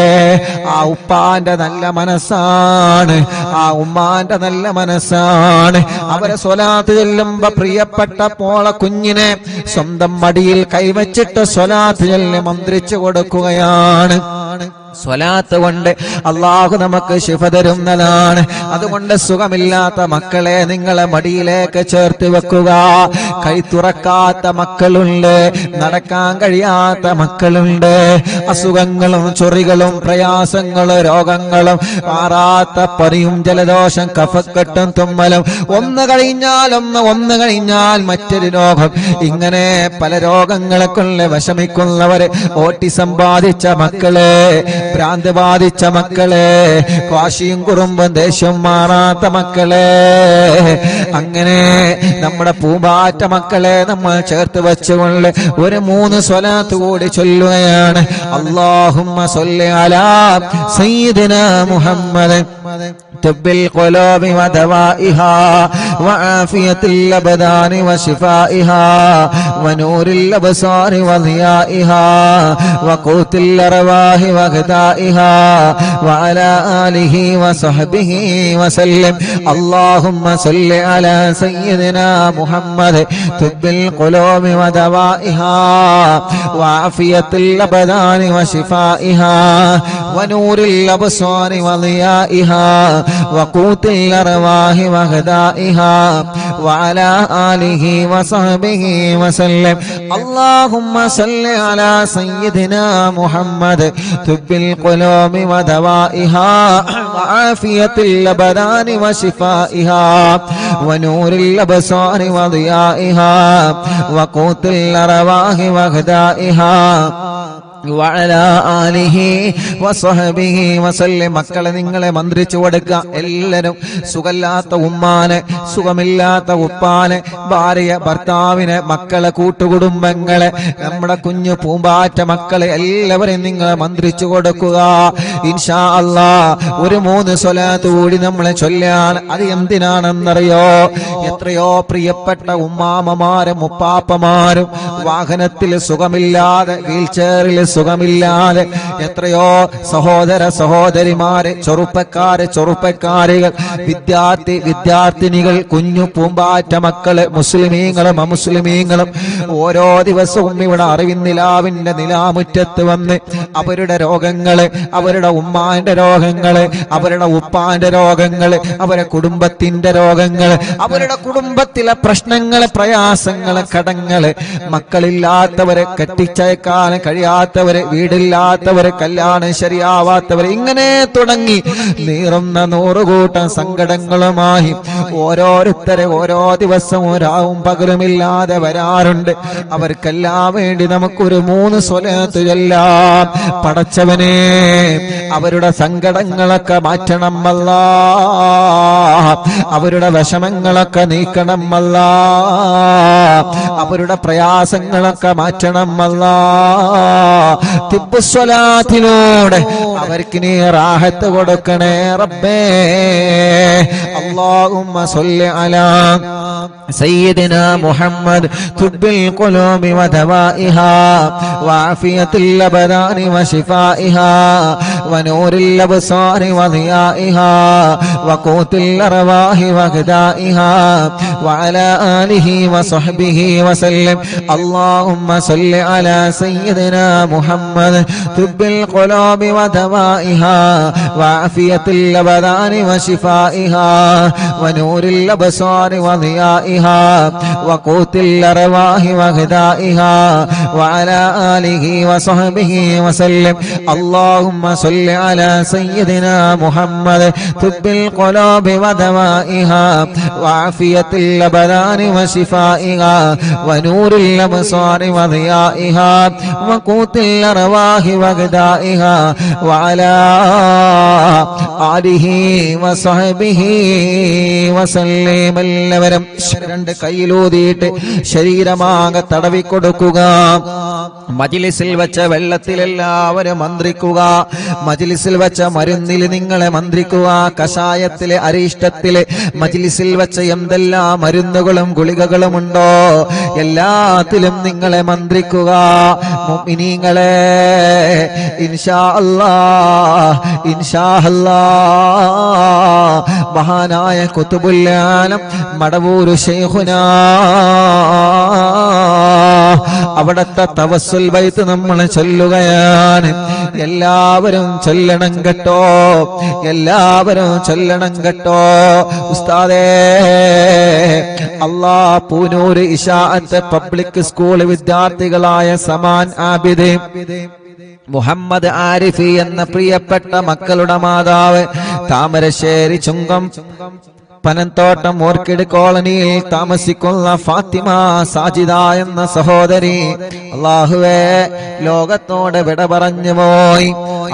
Speaker 1: ആ ഉപ്പാന്റെ നല്ല മനസ്സാണ്, ആ ഉമ്മാന്റെ നല്ല മനസ്സാണ്. അവരെ സ്വലാത്ത് ചൊല്ലുമ്പോ പ്രിയപ്പെട്ട പോള കുഞ്ഞിനെ സ്വന്തം മടിയിൽ കൈവച്ചിട്ട് സ്വലാത്ത് ചൊല്ലി മന്ത്രിച്ചു കൊടുക്കുകയാണ്. സ്വലാത്ത് കൊണ്ട് അള്ളാഹു നമുക്ക് ശിഫ തരുന്നതാണ്. അതുകൊണ്ട് സുഖമില്ലാത്ത മക്കളെ നിങ്ങളെ മടിയിലേക്ക് ചേർത്ത് വെക്കുക. കൈ തുറക്കാത്ത മക്കളുണ്ട്, നടക്കാൻ കഴിയാത്ത മക്കളുണ്ട്, അസുഖങ്ങളും ചൊറികളും പ്രയാസങ്ങളും രോഗങ്ങളും മാറാത്ത പനിയും ജലദോഷം കഫക്കെട്ടും തുമ്മലും ഒന്ന് കഴിഞ്ഞാൽ മറ്റൊരു രോഗം, ഇങ്ങനെ പല രോഗങ്ങളെ കൊണ്ട് വിഷമിക്കുന്നവര്, ഓട്ടിസം ബാധിച്ച മക്കളെ, ഭ്രാന്ത് ബാധിച്ച മക്കളെ, വാശിയും കുറുമ്പും ദേഷ്യം മാറാത്ത മക്കളെ, അങ്ങനെ നമ്മുടെ പൂമ്പാറ്റ മക്കളെ നമ്മൾ ചേർത്ത് വെച്ചുകൊണ്ട് ഒരു 3 സ്വലാത്ത് കൂടി ചൊല്ലുകയാണ്. അല്ലാഹുമ്മ സ്വല്ലി അലാ സയ്യിദിനാ മുഹമ്മദ് طب القلوب ودوائها وعافية الأبدان وشفائها ونور الأبصار وضيائها وقوت الأرواح وغذائها وعلى آله وصحبه وسلم. اللهم صل على سيدنا محمد طب القلوب ودوائها وعافية الأبدان وشفائها ونور الأبصار وضيائها وقوت الأرواح وغذائها وعلى آله وصحبه وسلم. اللهم صل على سيدنا محمد طب القلوب ودوائها وعافية الأبدان وشفائها ونور الأبصار وضيائها وقوت الأرواح وغذائها وعلى آله وصحبه وسلم. മക്കളെ നിങ്ങളെ മന്ത്രിച്ചു കൊടുക്കുക. എല്ലാവരും സുഖമില്ലാത്ത ഉമ്മാനെ, സുഖമില്ലാത്ത ഉപ്പാനെ, ഭാര്യ ഭർത്താവിനെ, മക്കളെ, കൂട്ടുകുടുംബങ്ങളെ, നമ്മുടെ കുഞ്ഞു പൂമ്പാറ്റ മക്കളെ എല്ലാവരെയും നിങ്ങളെ മന്ത്രിച്ചു കൊടുക്കുക. ഇൻഷാ അല്ലാഹ് ഒരു 3 സ്വലാത്ത് കൂടി നമ്മളെ ചൊല്ലാണ്. അത് എന്തിനാണെന്നറിയോ? എത്രയോ പ്രിയപ്പെട്ട ഉമ്മാമ്മമാരും ഉപ്പാപ്പമാരും വാഹനത്തിൽ സുഖമില്ലാതെ, വീൽ ചെയറിൽ സുഖമില്ലാതെ, എത്രയോ സഹോദര സഹോദരിമാര്, ചെറുപ്പക്കാരികൾ, വിദ്യാർത്ഥിനികൾ, കുഞ്ഞു പൂമ്പാറ്റ മക്കള്, മുസ്ലിമീങ്ങളും അമുസ്ലിമീങ്ങളും ഓരോ ദിവസവും ഇവിടെ അറിവിന്നിലാവിന്റെ നിലാമുറ്റത്ത് വന്ന് അവരുടെ രോഗങ്ങള്, അവരുടെ ഉമ്മാന്റെ രോഗങ്ങള്, അവരുടെ ഉപ്പാന്റെ രോഗങ്ങള്, അവരുടെ കുടുംബത്തിന്റെ രോഗങ്ങള്, അവരുടെ കുടുംബത്തിലെ പ്രശ്നങ്ങള്, പ്രയാസങ്ങള്, കടങ്ങള്, മക്കളില്ലാത്തവരെ, കെട്ടിച്ചയക്കാൻ കഴിയാത്തവരെ, വീടില്ലാത്തവരെ, കല്യാണം ശരിയാവാത്തവരെ, ഇങ്ങനെ തുടങ്ങി നീറുന്ന 100 കൂട്ടം സങ്കടങ്ങളുമായി ഓരോരുത്തരെ ഓരോ ദിവസവും രാവും പകലുമില്ലാതെ വരാറുണ്ട്. അവർക്കെല്ലാം വേണ്ടി നമുക്കൊരു 3 സ്വലാത്ത് ചൊല്ലാം. പടച്ചവനെ, അവരുടെ സങ്കടങ്ങളൊക്കെ മാറ്റണം അല്ലാഹ്, അവരുടെ വിഷമങ്ങളൊക്കെ നീക്കണം അല്ലാഹ്, അവരുടെ പ്രയാസങ്ങളൊക്കെ മാറ്റണം അല്ലാഹ്. തിബ്ബുസ്വലാത്തിലൂടെ അവർക്ക് നീ റാഹത്ത് കൊടുക്കണേ റബ്ബേ. അല്ലാഹുമ്മ സ്വല്ലി അലാ سيدنا محمد طب القلوب ودوائها وعافية الأبدان وشفائها ونور الأبصار وضيائها وقوت الأرواح وغذائها وعلى آله وصحبه وسلم. اللهم صل على سيدنا محمد طب القلوب ودوائها وعافية الأبدان وشفائها ونور الأبصار وضيائها وقوت الأرواح وغذائها وعلى آله وصحبه وسلم. اللهم صل على سيدنا محمد طب القلوب ودوائها وعافية الأبدان وشفائها ونور الأبصار وضيائها وقوت الأرواح وغذائها وعلى آله وصحبه وسلم. എല്ലാവരും രണ്ട് കൈയിലൂതിയിട്ട് ശരീരമാകെ തടവിക്കൊടുക്കുക. മജ്ലിസിൽ വെച്ച വെള്ളത്തിൽ എല്ലാവരും മന്ത്രിക്കുക. മജ്ലിസിൽ വെച്ച മരുന്നിൽ നിങ്ങളെ മന്ത്രിക്കുക. കഷായത്തിലെ അരിഷ്ടത്തിലെ മജ്ലിസിൽ വെച്ച എന്തെല്ലാം മരുന്നുകളും ഗുളികകളും ഉണ്ടോ എല്ലാത്തിലും നിങ്ങളെ മന്ത്രിക്കുക. മുഅ്മിനീങ്ങളെ ഇൻഷാ അല്ലാഹ് ഇൻഷാ അല്ലാഹ് മഹാനായ ഖുതുബുൽ ആലം മടവൂർ ശൈഖുനാ അവിടത്തെ തവസ്സുൽ ബൈത്ത് നമ്മൾ ചൊല്ലുകയാണ്. എല്ലാവരും ചൊല്ലണം കേട്ടോ, എല്ലാവരും ചൊല്ലണം കേട്ടോ. ഉസ്താദേ അല്ലാഹ് പൂനൂർ ഇശാഅത്ത് പബ്ലിക് സ്കൂൾ വിദ്യാർത്ഥികളായ സമാൻ ആബിദ് മുഹമ്മദ് ആരിഫി എന്ന പ്രിയപ്പെട്ട മക്കളുടെ മാതാവ് താമരശ്ശേരി ചുങ്കം പനന്തോട്ടം ഓർക്കിഡ് കോളനിയിൽ താമസിക്കുന്ന ഫാത്തിമ സാജിദ എന്ന സഹോദരി അല്ലാഹുവേ ലോകത്തോട് വിട പറഞ്ഞു പോയി.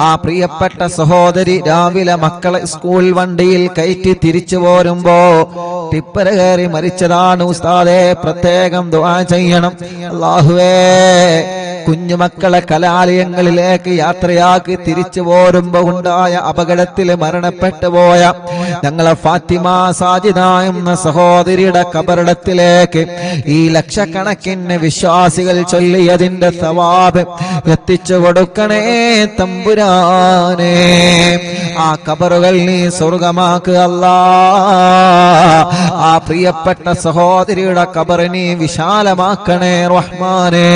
Speaker 1: ആ പ്രിയപ്പെട്ട സഹോദരി രാവിലെ മക്കളെ സ്കൂൾ വണ്ടിയിൽ കയറ്റി തിരിച്ചു പോരുമ്പോ ടിപ്പർ കയറി മരിച്ചതാണ്. ഉസ്താദേ പ്രത്യേകം ദുആ ചെയ്യണം. അല്ലാഹുവേ കുഞ്ഞുമക്കളെ കലാലയങ്ങളിലേക്ക് യാത്രയാക്കി തിരിച്ചു പോരുമ്പോ ഉണ്ടായ അപകടത്തിൽ മരണപ്പെട്ടു പോയ ഞങ്ങളെ ഫാത്തിമ സാജിദ എന്ന സഹോദരിയുടെ ഖബറിടത്തിലേക്ക് ഈ ലക്ഷക്കണക്കിന് വിശ്വാസികൾ ചൊല്ലിയതിന്റെ സവാബ് എത്തിച്ചു കൊടുക്കണേ തമ്പുരാനെ. ആ ഖബറുകൾ നീ സ്വർഗമാക്കുക അല്ലാഹ്. ആ പ്രിയപ്പെട്ട സഹോദരിയുടെ ഖബർ നീ വിശാലമാക്കണേ റഹ്മാനെ.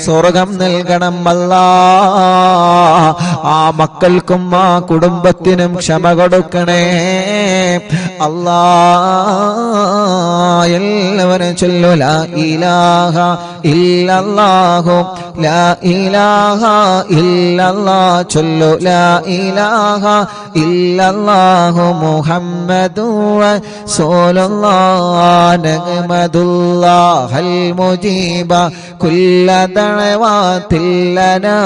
Speaker 1: സ്വർഗം നൽകണം അല്ലാഹ്. ആ മക്കൾക്കും ആ കുടുംബത്തിനും ക്ഷമ കൊടുക്കണേ അല്ലാഹ്. എല്ലാവരും ചൊല്ലു ലാ ഇലാഹ ഇല്ലല്ലാഹു ലാ ഇലാഹ ഇല്ലല്ലാഹ്. ചൊല്ലു ലാ ഇലാഹ ഇല്ലല്ലാഹു മുഹമ്മദുർ റസൂലുള്ളാഹ്. നഹ്മദുല്ലാഹൽ മുജീബ കുല്ല ദഅവാതിൽ ലനാ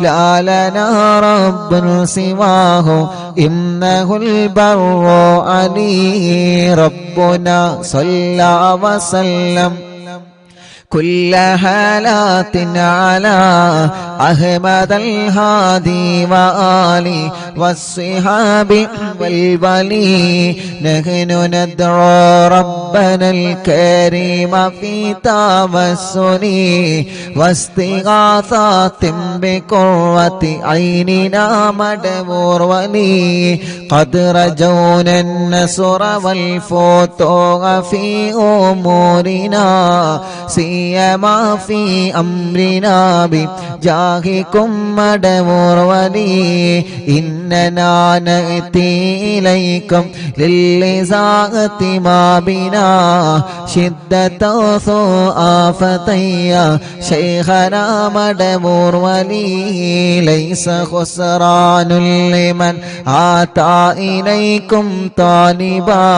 Speaker 1: ലാ ലനാ റബ്ബുൻ സിവാഹു ഇന്നഹുൽ ബർറു അലീ റബ്ബുനാ സ്വല്ലാ വസല്ലം كل حالات على أحمد الهادي وآله والصحاب والولي. نحن ندعو ربنا الكريم في توسل واستغاثات بقرة عيننا مدبور ولي. قد رجونا النصر والفتوح في أمورنا سيما في أمرنا بجاهكم مدبور ولي. إننا نأتي إليكم للإزاءة ما بنا شدة سوء فتيا شيخنا مدبور ولي. ليس خسران لمن آتى إليكم طالبا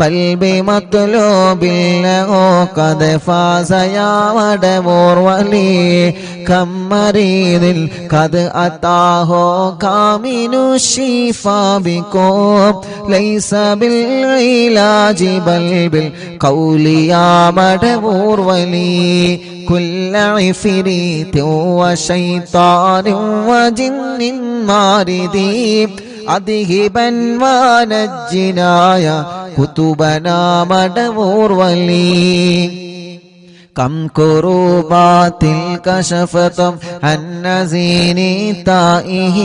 Speaker 1: بل بمطلوب له قد فاز يا مدبور ولي. كم مريض قد أتاه كامل الشفاء بكم ليس بالعلاج بل بالقول يا مدبور ولي كل عفريت وشيطان وجن ماردي أذهبا ونجنا يا كتبنا مدبور ولي كم كروبات كشفتم عن نزين تائه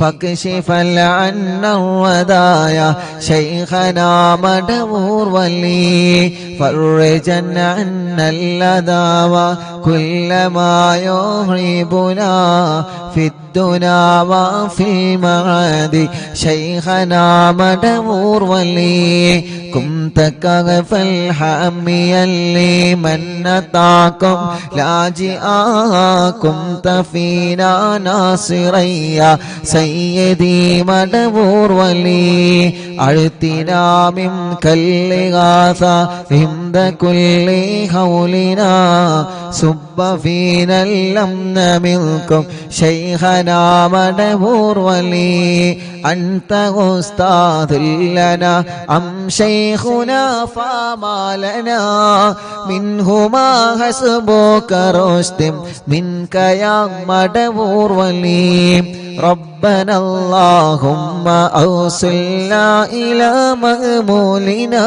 Speaker 1: فاكشف عنا الودايا شيخنا مدبور ولي فرجا عنا اللذى وكل ما يهربنا في الدنيا وفي المعاد شيخنا مدبور ولي كنت كغف الحامي لمن أتاكم لاجئا كنت فينا ناصريا سيدي مدبور ولي أعطنا منك الإغاثة عند كل حولنا صب فينا الأمن منكم شيخنا مدبور ولي أنت أستاذ لنا أم شيخنا فما لنا منهما حسبك رشد منك يا مدبور ولي ربنا اللهم أوصلنا إلى مأمولنا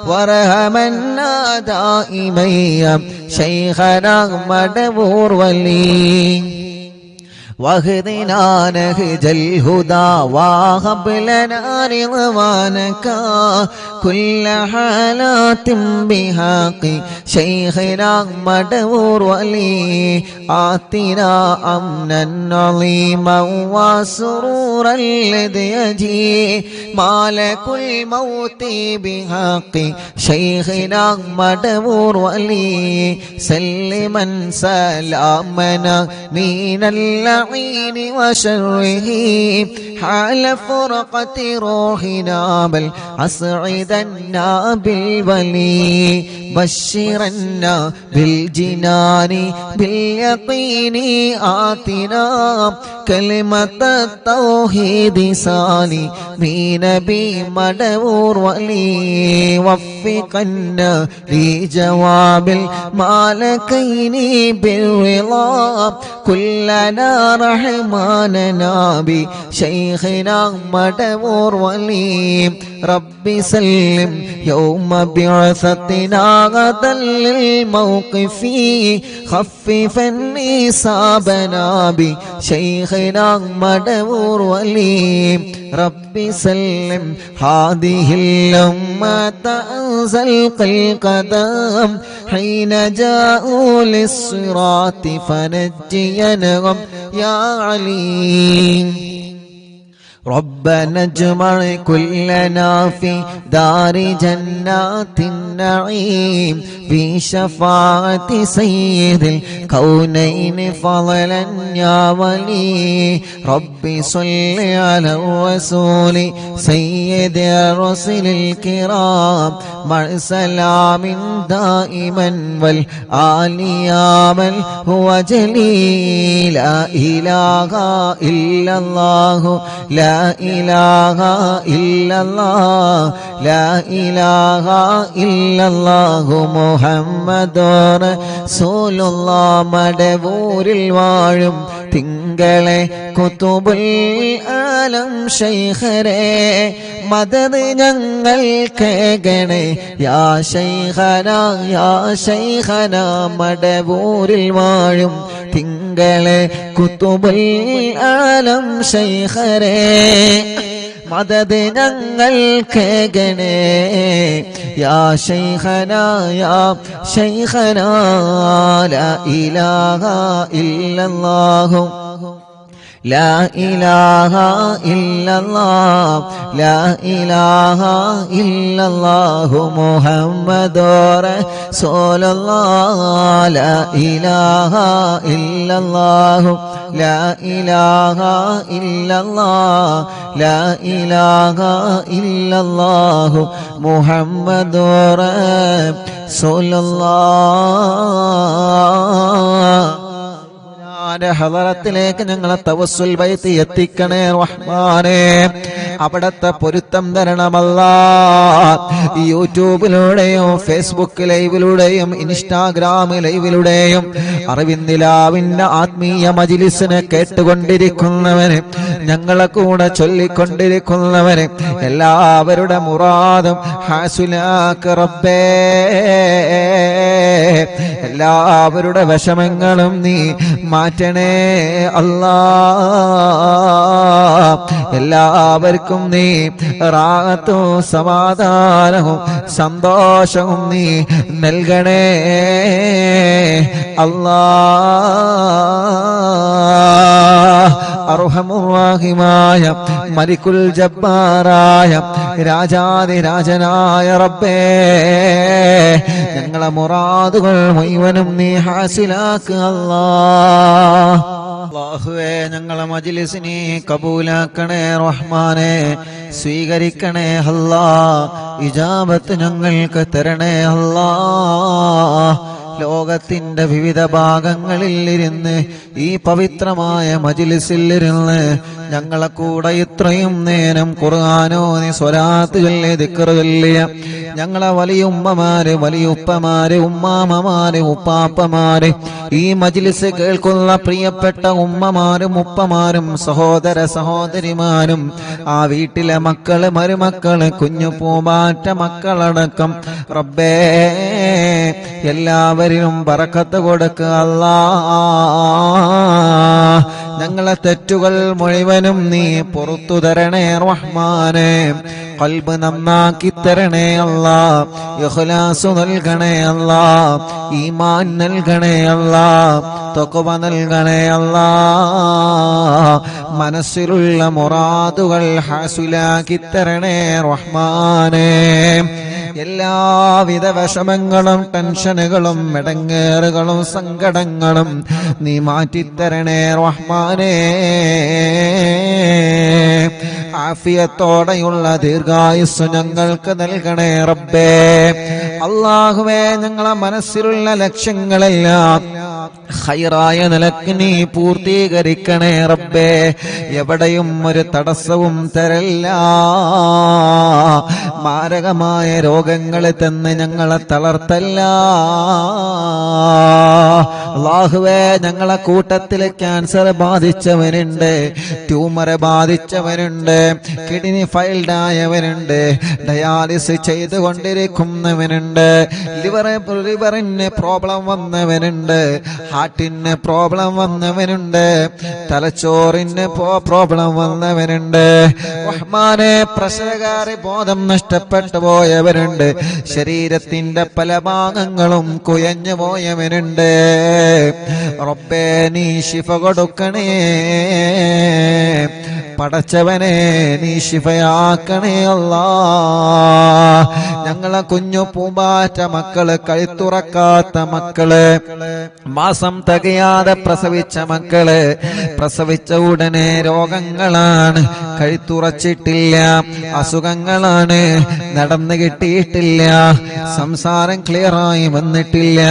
Speaker 1: وارحمنا دائما يا شيخنا مدبور ولي واهدنا نهج الهدى وهب لنا رضوانك كل حالات بحق شيخنا مدبور ولي آتنا أمنا عظيما وسرورا الذي يجي مالك الموت بحق شيخنا مدبور ولي سلما سلامنا من اللعين وشره حال فرقة روحنا بل أسعدنا بالولي بشرنا بالجنان باليقين آتنا كلمة التوحيد سالي بنبي مدبور ولي وفقنا لجواب المالكين بالرضا كلنا رحماننا بشيخنا مدبور ولي ربي سلم يوم بعثتنا غدا للموقف خففا إصابنا بشيخنا مدبور ولي ربي سلم هذه الأمة أنزلق القدم حين جاءوا للصراط فنجينهم يا عليم ربنا اجمع كلنا في دار جنات النعيم بشفاعة سيد الكونين فضلا يا ولي ربي صل على الرسول سيد الرسل الكرام مع سلام دائما والآل يا من هو جليل لا إله إلا الله لا إله إلا الله لا إله إلا الله محمد رسول الله മടവൂരിൽ വാഴും തിങ്കളെ കുതുബുൽ ആലം ശൈഖരേ മദദ് ഞങ്ങൾ കേകണേ യാ ശൈഖന മടവൂരിൽ വാഴും തിങ്കളെ കുതുബുൽ ആലം ശൈഖരേ മദദ് ഞങ്ങൾ കേകണേ യാ ശൈഖന ലാ ഇലാഹ ഇല്ലല്ലാഹു لا إله إلا الله لا إله إلا الله محمد رسول الله لا إله إلا الله لا إله إلا الله لا إله إلا الله محمد رسول الله ഉപ്പാന്റെ ഹളറത്തിലേക്ക് ഞങ്ങളെ തവസ്സുൽ ബൈത്ത് എത്തിക്കണേ റഹ്മാനേ. അവിടത്തെ പൊരുത്തം തരണമല്ലാ. യൂട്യൂബിലൂടെയും ഫേസ്ബുക്ക് ലൈവിലൂടെയും ഇൻസ്റ്റാഗ്രാം ലൈവിലൂടെയും അറിവിന്ദിലാവിന്റെ ആത്മീയ മജ്ലിസിനെ കേട്ടുകൊണ്ടിരിക്കുന്നവന്, ഞങ്ങളെ കൂടെ ചൊല്ലിക്കൊണ്ടിരിക്കുന്നവന് എല്ലാവരുടെ മുറാദും ഹാസുലാക്ക് റബ്ബേ. എല്ലാവരുടെ വിഷമങ്ങളും നീ മാറ്റണേ അല്ലാ. എല്ലാവർക്കും നീ റാഹത്തും സമാധാനവും സന്തോഷവും നീ നൽകണേ അല്ലാ. അർഹമുർ-റഹീമായ മലിക്കുൽ ജബ്ബാറായ രാജാധിരാജനായ റബ്ബേ, ഞങ്ങളെ മുറാദുകൾ മുഴുവനും നീ ഹാസിലാക്കുക അല്ലാ. അല്ലാഹുവേ, ഞങ്ങളെ മജ്ലിസിനെ കബൂലാക്കണേ റഹ്മാനെ, സ്വീകരിക്കണേ അല്ലാ. ഇജാബത്ത് ഞങ്ങൾക്ക് തരണേ അല്ലാ. ലോകത്തിന്റെ വിവിധ ഭാഗങ്ങളിൽ ഇരുന്ന് ഈ പവിത്രമായ മജ്ലിസിൽ ഇരുന്ന് ഞങ്ങളെ കൂടെ ഇത്രയും നേരം ഖുർആനോ നീ സ്വലാത്ത് ചൊല്ലി ദിക്ർ ചൊല്ലിയ ഞങ്ങളെ വലിയ ഉമ്മമാര്, വലിയ ഉപ്പമാര്, ഉമ്മാമമാര്, ഉപ്പാപ്പമാര്, ഈ മജ്ലിസ് കേൾക്കുന്ന പ്രിയപ്പെട്ട ഉമ്മമാരും ഉപ്പമാരും സഹോദര സഹോദരിമാരും, ആ വീട്ടിലെ മക്കള്, മരുമക്കള്, കുഞ്ഞു പൂമ്പാറ്റ മക്കളടക്കം റബ്ബേ എല്ലാവരിലും ബറക്കത്ത് കൊടുക്കുക അല്ലാ. ഞങ്ങളെ തെറ്റുകൾ മുഴുവനും നീ പുറത്തു തരണേ റഹ്മാനെ. ഖൽബ് നന്നാക്കി തരണേ അല്ലാ. ഇഖ്ലാസ് നൽകണേ അല്ലാ. ഈമാൻ നൽകണേ അല്ലാ. തഖ്വ നൽകണേ അല്ലാ. മനസ്സിലുള്ള മുറാദുകൾ ഹാസിലാക്കി തരണേ റഹ്മാനെ. എല്ലാവിധ വിഷമങ്ങളും ടെൻഷനുകളും ഇടങ്ങേറുകളും സങ്കടങ്ങളും നീ മാറ്റിത്തരണേ റഹ്മാനേ. ആഫിയത്തോടെയുള്ള ദീർഘായുസ് ഞങ്ങൾക്ക് നൽകണേ റബ്ബേ. അല്ലാഹുവേ, ഞങ്ങളെ മനസ്സിലുള്ള ലക്ഷ്യങ്ങളെല്ലാം ഖൈറായ നിലക്ക് നീ പൂർത്തീകരിക്കണേ റബ്ബേ. എവിടെയും ഒരു തടസ്സവും തരല്ല. മാരകമായ രോഗങ്ങളെ തന്ന് ഞങ്ങളെ തളർത്തല്ല. അല്ലാഹുവേ, ഞങ്ങളെ കൂട്ടത്തിൽ ക്യാൻസർ ബാധിച്ചവരുണ്ട്, ട്യൂമർ ബാധിച്ചവരുണ്ട്, കിഡ്നി ഫെയിൽഡ് ആയവരുണ്ട്, ഡയാലിസ് ചെയ്തുകൊണ്ടിരിക്കുന്നവനുണ്ട്, ലിവറിന് പ്രോബ്ലം വന്നവനുണ്ട്, ഹാർട്ടിന് പ്രോബ്ലം വന്നവനുണ്ട്, തലച്ചോറിന് പ്രോബ്ലം വന്നവനുണ്ട്, റഹ്മാനെ പ്രഷറുകാരെ ബോധം നഷ്ടപ്പെട്ടു പോയവരുണ്ട്, ശരീരത്തിന്റെ പല ഭാഗങ്ങളും കുയഞ്ഞു പോയവനുണ്ട്. റബ്ബേ, നീ ശിഫ കൊടുക്കണേ പടച്ചവനെ, നീ ശിഫയാക്കണേ അല്ലാ. ഞങ്ങളെ കുഞ്ഞു പൂമ്പാറ്റ മക്കള്, കഴുത്തുറക്കാത്ത മക്കള്, മാസം തികയാതെ പ്രസവിച്ച മക്കള്, പ്രസവിച്ച ഉടനെ രോഗങ്ങളാണ്, കഴുത്തുറച്ചിട്ടില്ല, അസുഖങ്ങളാണ്, നടന്നു കിട്ടിയിട്ടില്ല, സംസാരം ക്ലിയറായി വന്നിട്ടില്ല,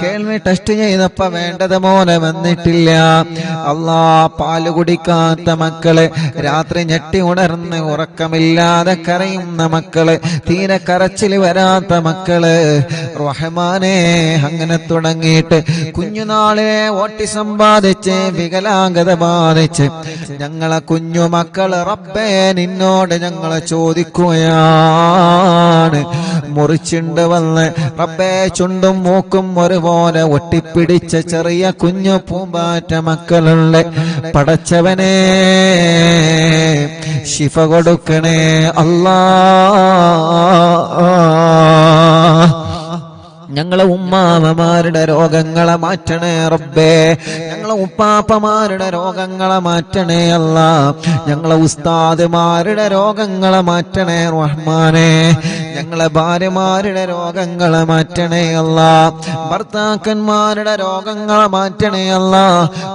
Speaker 1: കേൾവി ടെസ്റ്റ് ചെയ്തപ്പോ വേണ്ടത് പോലെ വന്നിട്ടില്ല. അല്ലാ, പാല് കുടിക്കാത്ത മക്കള്, രാത്രി ഞെട്ടി ഉണർന്ന് ഉറക്കമില്ലാതെ കരയുന്ന മക്കള്, തീരെ കരച്ചിൽ വരാത്ത മക്കള്, റഹ്മാനേ അങ്ങനെ തുടങ്ങിയിട്ട് കുഞ്ഞുനാളിലെ ഓട്ടിസം ബാധിച്ച് വികലാംഗത ബാധിച്ച് ഞങ്ങളെ കുഞ്ഞു മക്കള് റബ്ബേ നിന്നോട് ഞങ്ങളെ ചോദിക്കുകയാണ്. മുറിച്ചുണ്ട് വന്ന് റബ്ബേ ചുണ്ടും മൂക്കും ഒരുപോലെ ഒട്ടിപ്പിടിച്ച ചെറിയ കുഞ്ഞു പൂമ്പാറ്റ മക്കളുണ്ട്. പടച്ചവനെ ശിഫ കൊടുക്കണേ അല്ലാ. ഞങ്ങളെ ഉമ്മാമമാരുടെ രോഗങ്ങളെ മാറ്റണേ റബ്ബേ. ഞങ്ങളെ ഉപ്പാപ്പമാരുടെ രോഗങ്ങളെ മാറ്റണേ അല്ലാ. ഞങ്ങളെ ഉസ്താദുമാരുടെ രോഗങ്ങളെ മാറ്റണേ റഹ്മാനേ. ഞങ്ങളെ ഭാര്യമാരുടെ രോഗങ്ങളെ മാറ്റണേ അല്ലാ, ഭർത്താക്കന്മാരുടെ രോഗങ്ങളെ മാറ്റണേ അല്ലാ,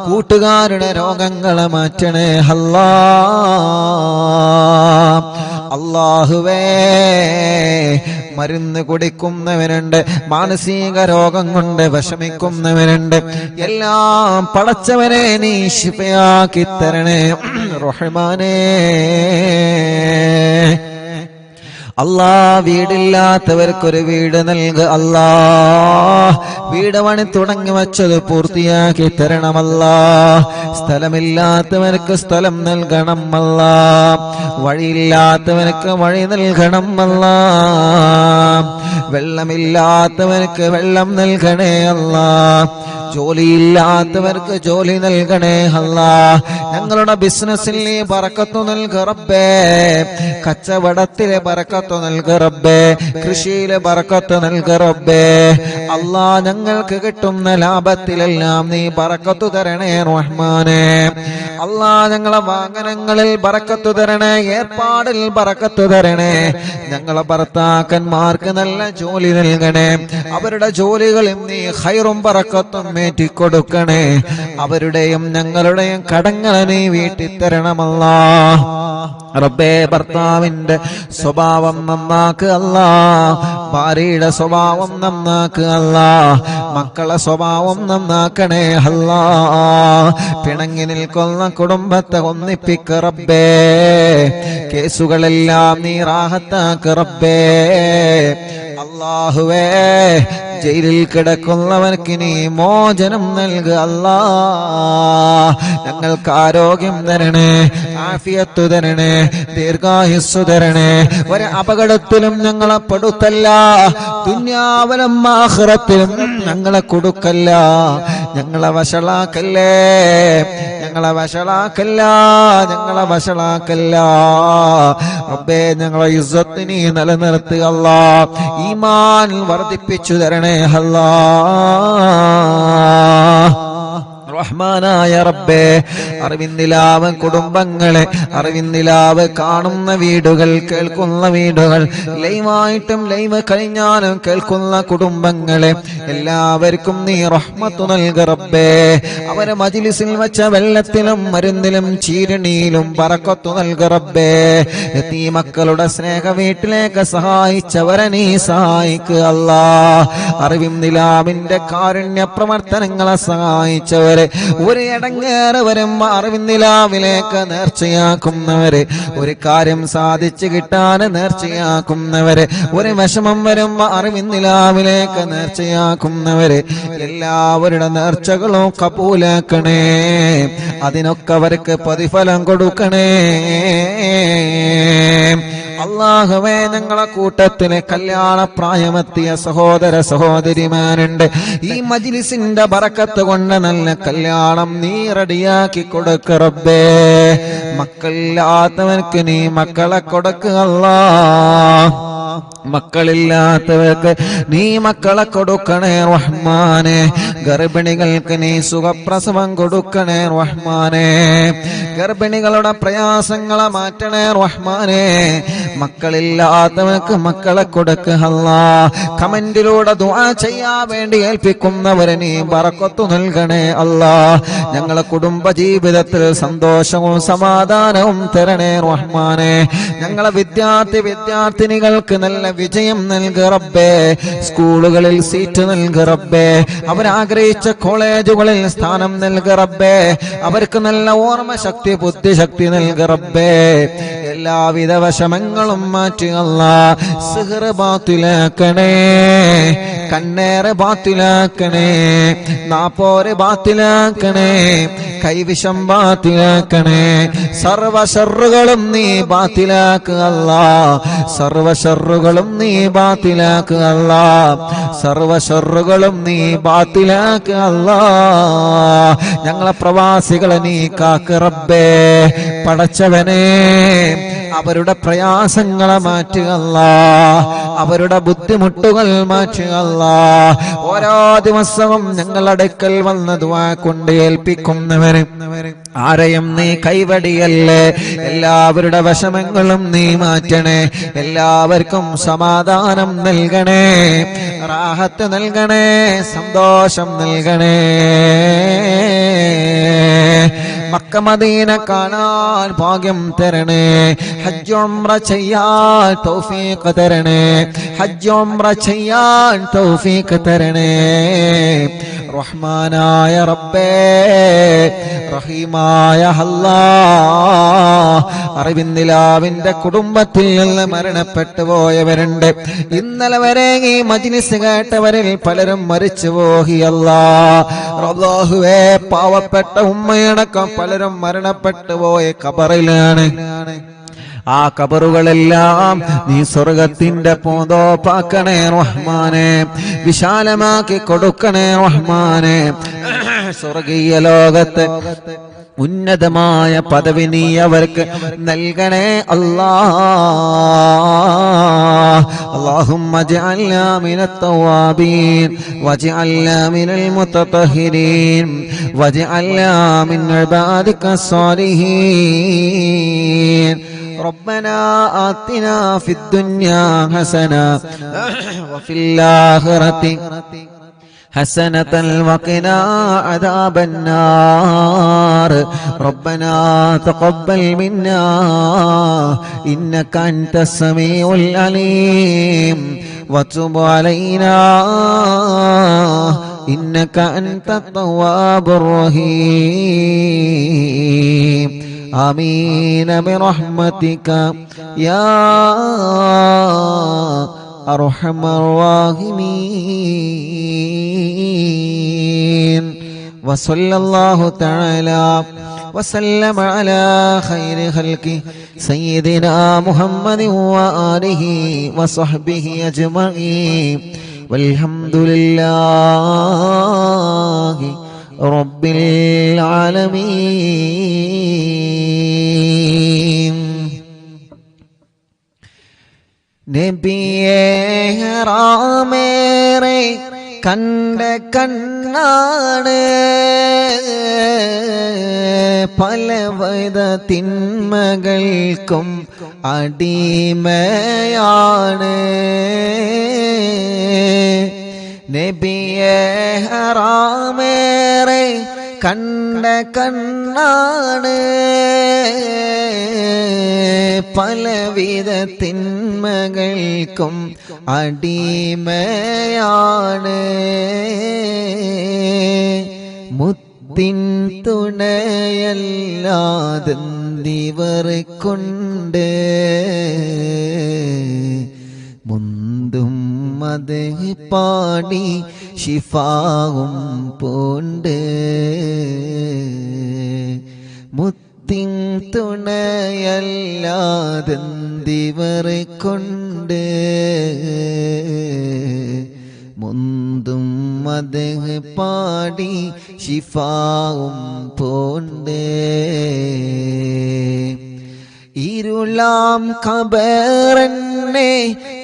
Speaker 1: കൂട്ടുകാരുടെ രോഗങ്ങളെ മാറ്റണേ അല്ലാ. അല്ലാഹുവേ, മരുന്ന് കുടിക്കുന്നവരുണ്ട്, മാനസിക രോഗം കൊണ്ട് വിഷമിക്കുന്നവരുണ്ട്, എല്ലാം പടച്ചവനെ നീ ശിഫയാക്കി തരണേ റഹ്മാനേ. അല്ലാ, വീടില്ലാത്തവർക്കൊരു വീട് നൽക അല്ലാ, വീട് പണി തുടങ്ങി വച്ചത് പൂർത്തിയാക്കി തരണമല്ലാ, സ്ഥലമില്ലാത്തവർക്ക് സ്ഥലം നൽകണം അല്ലാ, വഴിയില്ലാത്തവർക്ക് വഴി നൽകണം അല്ലാ, വെള്ളമില്ലാത്തവർക്ക് വെള്ളം നൽകണേ അല്ലാ, ജോലിയില്ലാത്തവർക്ക് ജോലി നൽകണേ അല്ലാ. ഞങ്ങളുടെ ബിസിനസ്സിൽ നീ ബറക്കത്ത് നൽക റബ്ബേ, കച്ചവടത്തിലെ ബറക്കത്ത് നൽക റബ്ബേ, കൃഷിയിലെ ബറക്കത്ത് നൽക റബ്ബേ. അല്ലാ, ഞങ്ങൾക്ക് കിട്ടുന്ന ലാഭത്തിലെല്ലാം നീ ബറക്കത്ത് തരണേ റഹ്മാനേ. അല്ലാ, ഞങ്ങളെ വാഹനങ്ങളിൽ ബറക്കത്ത് തരണേ, ഏർപ്പാടിൽ ബറക്കത്ത് തരണേ. ഞങ്ങളെ ഭർത്താക്കന്മാർക്ക് നല്ല ജോലി നൽകണേ, അവരുടെ ജോലികളിൽ നീ ഖൈറും ബറക്കത്തും കൊടുക്കണേ, അവരുടെയും ഞങ്ങളുടെയും കടങ്ങളെ നീ വീട്ടി തരണമല്ലാ. റബ്ബേ, ഭർത്താവിന്റെ സ്വഭാവം നന്നാക്കുക അല്ലാ, ഭാര്യയുടെ സ്വഭാവം നന്നാക്കുക അല്ലാ, മക്കളെ സ്വഭാവം നന്നാക്കണേ അല്ലാ. പിണങ്ങി നിൽക്കുന്ന കുടുംബത്തെ ഒന്നിപ്പിക്ക റബ്ബേ, കേസുകളെല്ലാം നീ റാഹത്താക്ക റബ്ബേ. അല്ലാഹുവേ, ജയിലിൽ കിടക്കുന്നവർക്ക് നീ മോചനം നൽകുക അല്ലാ. ഞങ്ങൾക്ക് ആരോഗ്യം തരണേ, ആഫിയത്ത് തരണേ, ദീർഘായുസ്സു തരണേ. ഒരു അപകടത്തിലും ഞങ്ങളെ പെടുത്തല്ല, ദുനിയാവിലും ആഖിറത്തിലും ഞങ്ങളെ കൊടുക്കല്ല, ഞങ്ങളെ വഷളാക്കല്ലേ, ഞങ്ങളെ വഷളാക്കല്ല, ഞങ്ങളെ വഷളാക്കല്ല റബ്ബേ. ഞങ്ങളെ ഇസ്സത്ത് നീ നിലനിർത്തുക അല്ലാ, ഈമാൻ വർദ്ധിപ്പിച്ചു തരണേ അല്ലാ. റഹ്മാനായ റബ്ബേ, അറിവിന്ദിലാവ് കുടുംബങ്ങളെ, അറിവിന്ദിലാവ് കാണുന്ന വീടുകൾ, കേൾക്കുന്ന വീടുകൾ, ലൈവായിട്ടും ലൈവ് കഴിഞ്ഞാലും കേൾക്കുന്ന കുടുംബങ്ങളെ എല്ലാവർക്കും നീ റഹ്മത്ത് നൽക റബ്ബേ. അവരെ മജ്ലിസിൽ വെച്ച വെള്ളത്തിലും മരുന്നിലും ചീരണിയിലും ബറക്കത്ത് നൽക റബ്ബേ. ഈ മക്കളുടെ സ്നേഹ വീട്ടിലേക്ക് സഹായിച്ചവരെ നീ സഹായിക്കുക അല്ലാ. അറിവിന്ദിലാവിന്റെ കാരുണ്യ പ്രവർത്തനങ്ങളെ സഹായിച്ചവരെ, ഒരു ഇടങ്ങേറ് വരുമ്പോ അറിവിന്ദിലാവിലേക്ക് നേർച്ചയാക്കുന്നവര്, ഒരു കാര്യം സാധിച്ചു കിട്ടാൻ നേർച്ചയാക്കുന്നവര്, ഒരു വിഷമം വരുമ്പോ അറിവിന്ദിലാവിലേക്ക് നേർച്ചയാക്കുന്നവര്, എല്ലാവരുടെ നേർച്ചകളും കബൂലാക്കണേ, അതിനൊക്കെ അവർക്ക് പ്രതിഫലം കൊടുക്കണേ. അല്ലാഹുവേ, ഞങ്ങളെ കൂട്ടത്തിലെ കല്യാണ പ്രായമെത്തിയ സഹോദര സഹോദരിമാരുണ്ട്, ഈ മജ്ലിസിന്റെ ബറക്കത്ത് കൊണ്ട് നല്ല കല്യാണം നീ റെഡിയാക്കി കൊടുക്ക റബ്ബേ. മക്കളില്ലാത്തവർക്ക് നീ മക്കളെ കൊടുക്കുക അല്ലാ, മക്കളില്ലാത്തവർക്ക് നീ മക്കളെ കൊടുക്കണേ റഹ്മാനെ. ഗർഭിണികൾക്ക് നീ സുഖപ്രസവം കൊടുക്കണേ റഹ്മാനെ. ഗർഭിണികളുടെ പ്രയാസങ്ങളെ മാറ്റണേ റഹ്മാനെ. മക്കളില്ലാത്തവർക്ക് മക്കളെ കൊടുക്കുക അല്ലാ. കമന്റിലൂടെ ദുആ ചെയ്യാൻ വേണ്ടി ഏൽപ്പിക്കുന്നവരെ നീ ബറക്കത്ത് നൽകണേ അല്ലാ. ഞങ്ങളെ കുടുംബ ജീവിതത്തിൽ സന്തോഷവും സമാധാനവും തരണേ റഹ്മാനെ. ഞങ്ങളെ വിദ്യാർത്ഥിനികൾക്ക് നല്ല വിജയം നൽക റബ്ബേ. സ്കൂളുകളിൽ സീറ്റ് നൽക റബ്ബേ. അവരാഗ്രഹിച്ച കോളേജുകളിൽ സ്ഥാനം നൽക റബ്ബേ. അവർക്ക് നല്ല ഓർമ്മശക്തി, ബുദ്ധിശക്തി നൽക റബ്ബേ. എല്ലാവിധ വിഷമങ്ങളും മാറ്റി അല്ലാ. സിഹ്റ് ബാത്തിലാക്കണേ, കണ്ണേറ് ബാത്തിലാക്കണേ, നാപ്പോര് ബാത്തിലാക്കണേ, കൈവിഷം ബാത്തിലാക്കണേ. സർവ ശർറുകളും നീ ബാത്തിലാക്കുക അല്ലാ. സർവ ശർറുകളും നീ ബാത്തിലാക്കുക അല്ലാ. സർവ ശർറുകളും നീ ബാത്തിലാക്കുക അല്ലാ. ഞങ്ങളെ പ്രവാസികളെ നീ കാക്ക് റബ്ബേ. പടച്ചവനെ, അവരുടെ പ്രയാസങ്ങളെ മാറ്റുക അല്ലാ. അവരുടെ ബുദ്ധിമുട്ടുകൾ മാറ്റുക അല്ലാ. ഓരോ ദിവസവും ഞങ്ങളുടെ അടുക്കൽ വന്ന ദുആ കൊണ്ട് ഏൽപ്പിക്കുന്നവരെ ആരെയും നീ കൈവടിയല്ലേ. എല്ലാവരുടെ വിഷമങ്ങളും നീ മാറ്റണേ. എല്ലാവർക്കും സമാധാനം നൽകണേ, റാഹത്ത് നൽകണേ, സന്തോഷം നൽകണേ. മക്ക മദീന കാണാൻ ഭാഗ്യം തരണേ, ഹജ്ജ് ഉംറ ചെയ്യാൻ തൗഫീഖ് തരണേ, ഹജ്ജ് ഉംറ ചെയ്യാൻ തൗഫീഖ് തരണേ. റഹ്മാനായ റബ്ബേ, റഹീമായ അല്ലാഹ്, അറിവിന്ദിലാവിന്റെ കുടുംബത്തിൽ നിന്ന് മരണപ്പെട്ടു പോയവരുണ്ട്. ഇന്നലെ വരെ ഈ മജ്ലിസ് കേട്ടവരിൽ പലരും മരിച്ചു പോയി. അല്ലാഹുവേ, പാവപ്പെട്ട ഉമ്മയടക്കം പലരും മരണപ്പെട്ടു പോയ ഖബറിലാണ്. ആ ഖബറുകളെല്ലാം നീ സ്വർഗത്തിന്റെ പൂന്തോപ്പാക്കണേ റഹ്മാനെ, വിശാലമാക്കി കൊടുക്കണേ റഹ്മാനെ. സ്വർഗീയ ലോകത്ത് ഉന്നതമായ പദവി നീ അവർക്ക് നൽകണേ അല്ലാഹുമ്മ ജഅൽനാ മിനത്ത് തവ്വാബീൻ വജഅൽനാ മിനൽ മുതതഹിരീൻ വജഅൽനാ മിൻ ഇബാദിക സ്വാലിഹീൻ. ربنا آتنا في الدنيا حسنة وفي الآخرة حسنة وقنا عذاب النار. ربنا تقبل منا إنك أنت السميع العليم وتب علينا إنك أنت التواب الرحيم. آمين برحمتك يا أرحم الراحمين. وصلى الله تعالى وسلم على خير خلقه سيدنا محمد وآله وصحبه أجمعين والحمد لله رب العالمين. നബിയേ ഹറാമേറെ കണ്ട കണ്ണാണ്, പലവിധ തിന്മകൾക്കും അടിമയാണ്. നബിയേ ഹറാമേറെ കണ്ട കണ്ണാണ്, പലവിധ തിന്മകൾക്കും അടിമയാണ്. മുത്തിൻ തുണയല്ലാതെന്തിവർ കൊണ്ട് മുന്തും അത് പാടി ശിഫാവും പോണ്ട്. മുത്തിൻ തുണയല്ലാതെന്തിവർ കൊണ്ട് മുന്തും അത് പാടി ശിഫാവും പോണ്ട്. ഇരുളാം ഖബറെന്നെ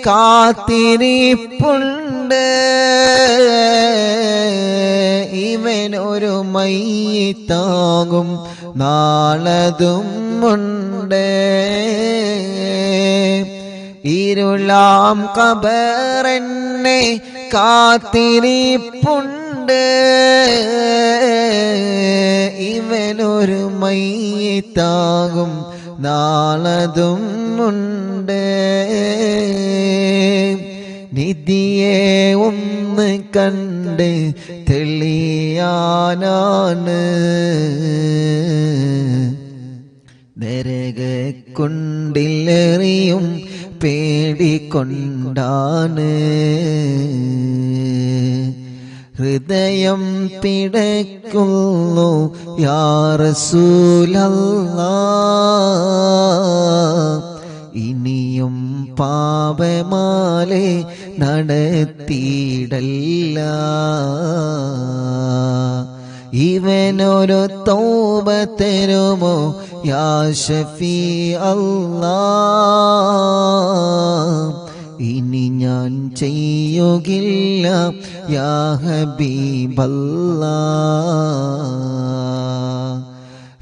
Speaker 1: കാത്തിരിപ്പുണ്ട്, ഇവനൊരു മയ്യിത്താകും നാളതും ഉണ്ട്. ഇരുളാം ഖബറെന്നെ കാത്തിരിപ്പുണ്ട്, ഇവനൊരു മയ്യിത്താകും നാളതും ഉണ്ട്. നിധിയെ ഒന്ന് കണ്ട് തെളിയാനാണ്, നരകക്കുണ്ടിലെറിയും പേടിക്കൊണ്ടാണ്. ഹൃദയം പിടയ്ക്കുന്നു യാ റസൂലല്ലാഹ്, ഇനിയും പാപമാലെ നടത്തിയിടല്ല. ഇവനൊരു തൗബ തരുമോ യാ ഷഫീ അല്ലാഹ്, ഇനി ഞാൻ ചെയ്യുകില്ല യാ ഹബീബല്ലാഹ്.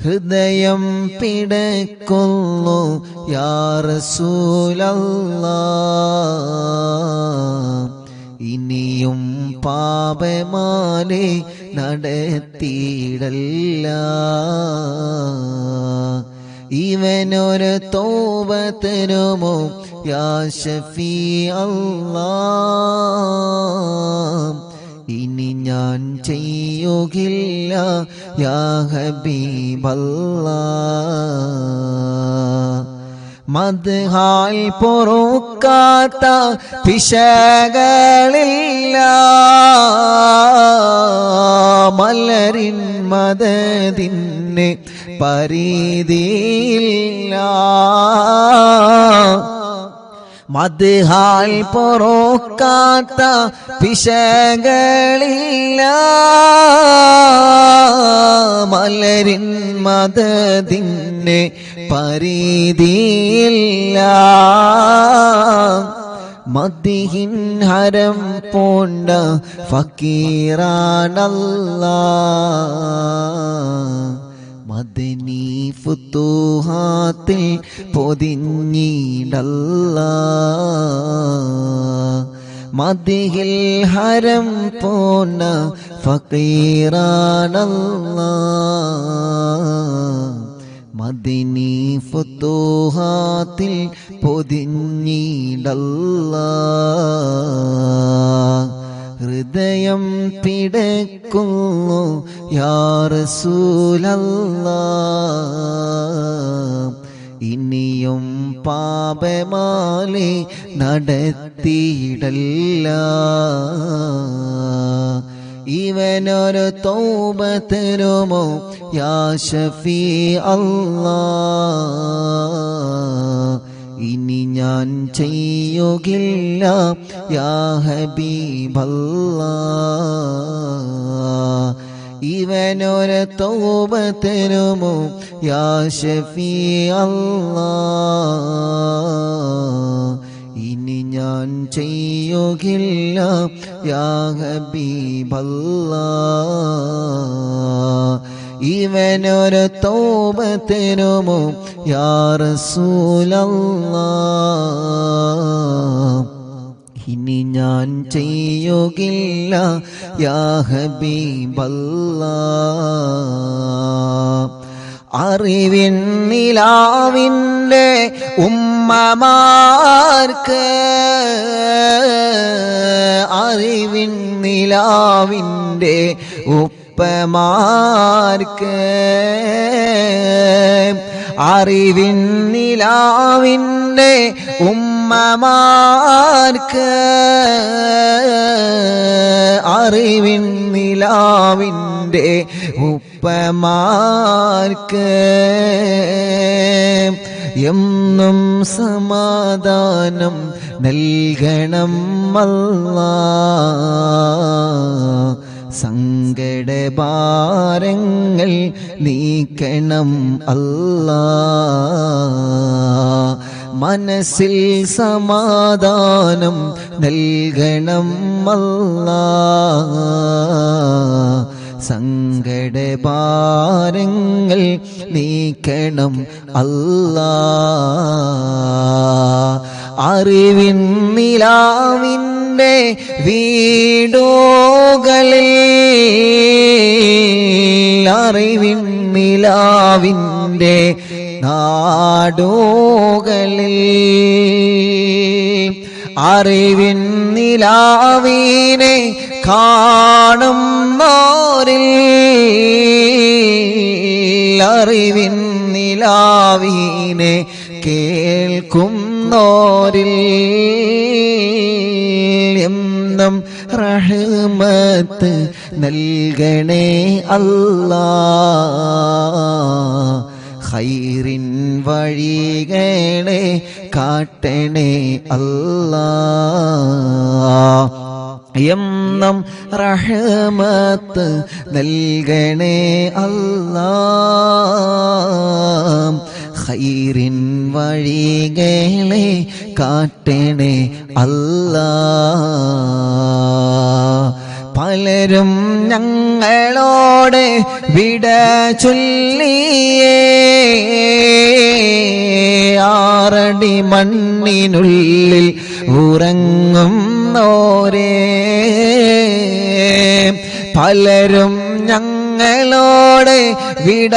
Speaker 1: ഹൃദയം പിടയ്ക്കുന്നു യാ റസൂലല്ലാഹ്, പാപമാലെ നടത്തിയിടല്ല ഇവനൊരു തൗബത്തിനുമോ യാ ഷഫീ അല്ലാഹ് ഇനി ഞാൻ ചെയ്യുകില്ല യാ ഹബീബല്ലാഹ് മദ്ഹാൽ പൊറുക്കാത്ത പിശകളില്ല മലരിൻ മദദിന് പരിധിയില്ല മദ്ഹാൽ പൊറുക്കാത്ത പിശകളില്ല മലരിൻ മദദിന് പരിധിയില്ല മദ്ഹിൻ ഹരം പോണ്ട ഫക്കീറാനല്ലാഹ് മദനി ഫുതുഹാത്തിൽ പൊതിഞ്ഞിടല്ലാഹ് മദ്ഹിൽ ഹരം പോണ്ട ഫക്കീറാനല്ലാഹ് മദനി ഫുതുഹാത്തിൽ പൊതിഞ്ഞിടല്ലാഹ് ഹൃദയം പിടയ്ക്കുന്നു യാ റസൂലല്ലാഹ് ഇനിയും പാപമാലെ നടത്തിയിടല്ല ഇവനൊരു തൗബത്തിനുമോ യാ ഷഫീ അല്ലാഹ് ഇനി ഞാൻ ചെയ്യുകില്ല യാ ഹബീബല്ലാഹ് ഇവനൊരു തൗബത്തിനുമോ യാ ഷഫീ അല്ലാഹ് ഇനി ഞാൻ ചെയ്യുകില്ല യാ ഹബീബല്ലാഹ് ഇവനൊരു തൗബത്തിനുമോ യാ റസൂലല്ലാഹ് ഇനി ഞാൻ ചെയ്യുകില്ല യാ ഹബീബല്ലാഹ് അറിവിൻ നിലാവിൻ്റെ ഉമ്മമാർക്ക് അറിവിൻ നിലാവിൻ്റെ ഉപ്പമാർക്ക് അറിവിൻ നിലാവിൻ്റെ ഉമ്മമാർക്ക് അറിവിൻ നിലാവിൻ്റെ ഉപ്പമാർക്ക് എന്നും സമാധാനം നൽകണം അല്ലാഹ് സങ്കടഭാരങ്ങൾ നീക്കണം അല്ലാഹ് മനസ്സിൽ സമാധാനം നൽകണം അല്ലാഹ് സങ്കടഭാരങ്ങൾ നീക്കണം അല്ലാഹ് അറിവിൻ നിലാവിൻ്റെ വീടുകളിൽ അറിവിൻ നിലാവിൻ്റെ നാടുകളിൽ അറിവിൻ നിലാവിനെ കാണുന്നോരിൽ അറിവിൻ നിലാവിനെ കേൾക്കുന്നോരിൽ എന്നും റഹ്മത്ത് നൽകണേ അല്ലാഹ് ഖൈറിൻ വഴികളെ കാട്ടണേ അല്ലാഹ് എന്നും റഹ്മത്ത് നൽകണേ അല്ലാഹ് ഖൈറിൻ വഴികളെ കാട്ടണേ അല്ലാഹ് പലരും ഞങ്ങളോട് വിട ചൊല്ലിയേ ആറടി മണ്ണിനുള്ളിൽ ഉറങ്ങുന്നോരേ പലരും ഞങ്ങളോട് വിട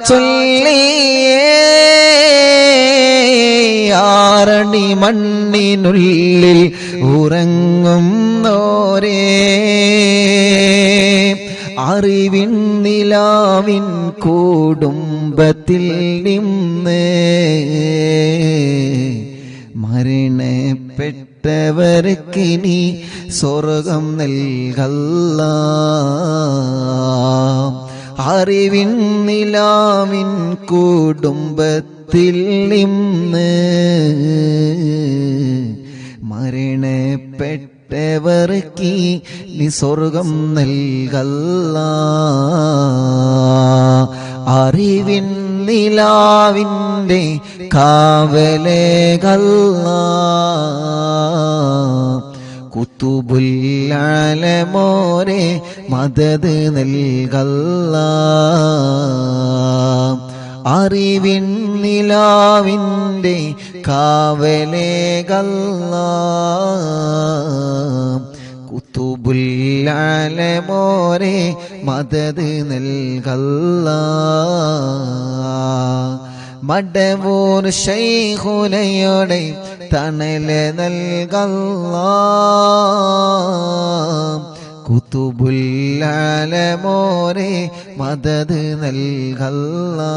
Speaker 1: ചൊല്ലിയേ ആറടി മണ്ണിനുള്ളിൽ ഉറങ്ങുന്നോരേ അറിവിൻ നിലാവിൻ കുടുംബത്തിൽ നിന്ന് മരണപ്പെട്ടവർക്കിനി സ്വർഗം നൽകല്ലാ അറിവിൻ നിലാവിൻ കുടുംബത്തിൽ നിന്ന് മരണപ്പെട്ടവർക്ക് നീ സ്വർഗം നൽകല്ലാ അറിവിൻ നിലാവിൻ്റെ കാവലേകല്ലാ കുത്തുബുൽ ആലമോരെ മദദ് നൽകല്ലാ അറിവിൻ നിലാവിൻ്റെ കാവലേകല്ലാ കുത്തുബുൽ ആലമോരെ മദദ് നൽകല്ലാ മടവൂർ ശൈഖുനയുടെ തണല് നൽകല്ലാ കുത്തുബുൽ ആലമോരെ മദദ് നൽകല്ലാ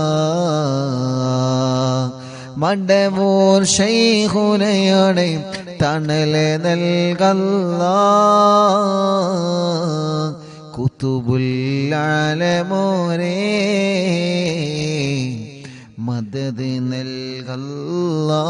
Speaker 1: മടവൂർ ശൈഖുനയുടെ തണല് നൽകല്ലാ കുത്തുബുൽ ആലമോരെ മദദ് നൽകല്ലാ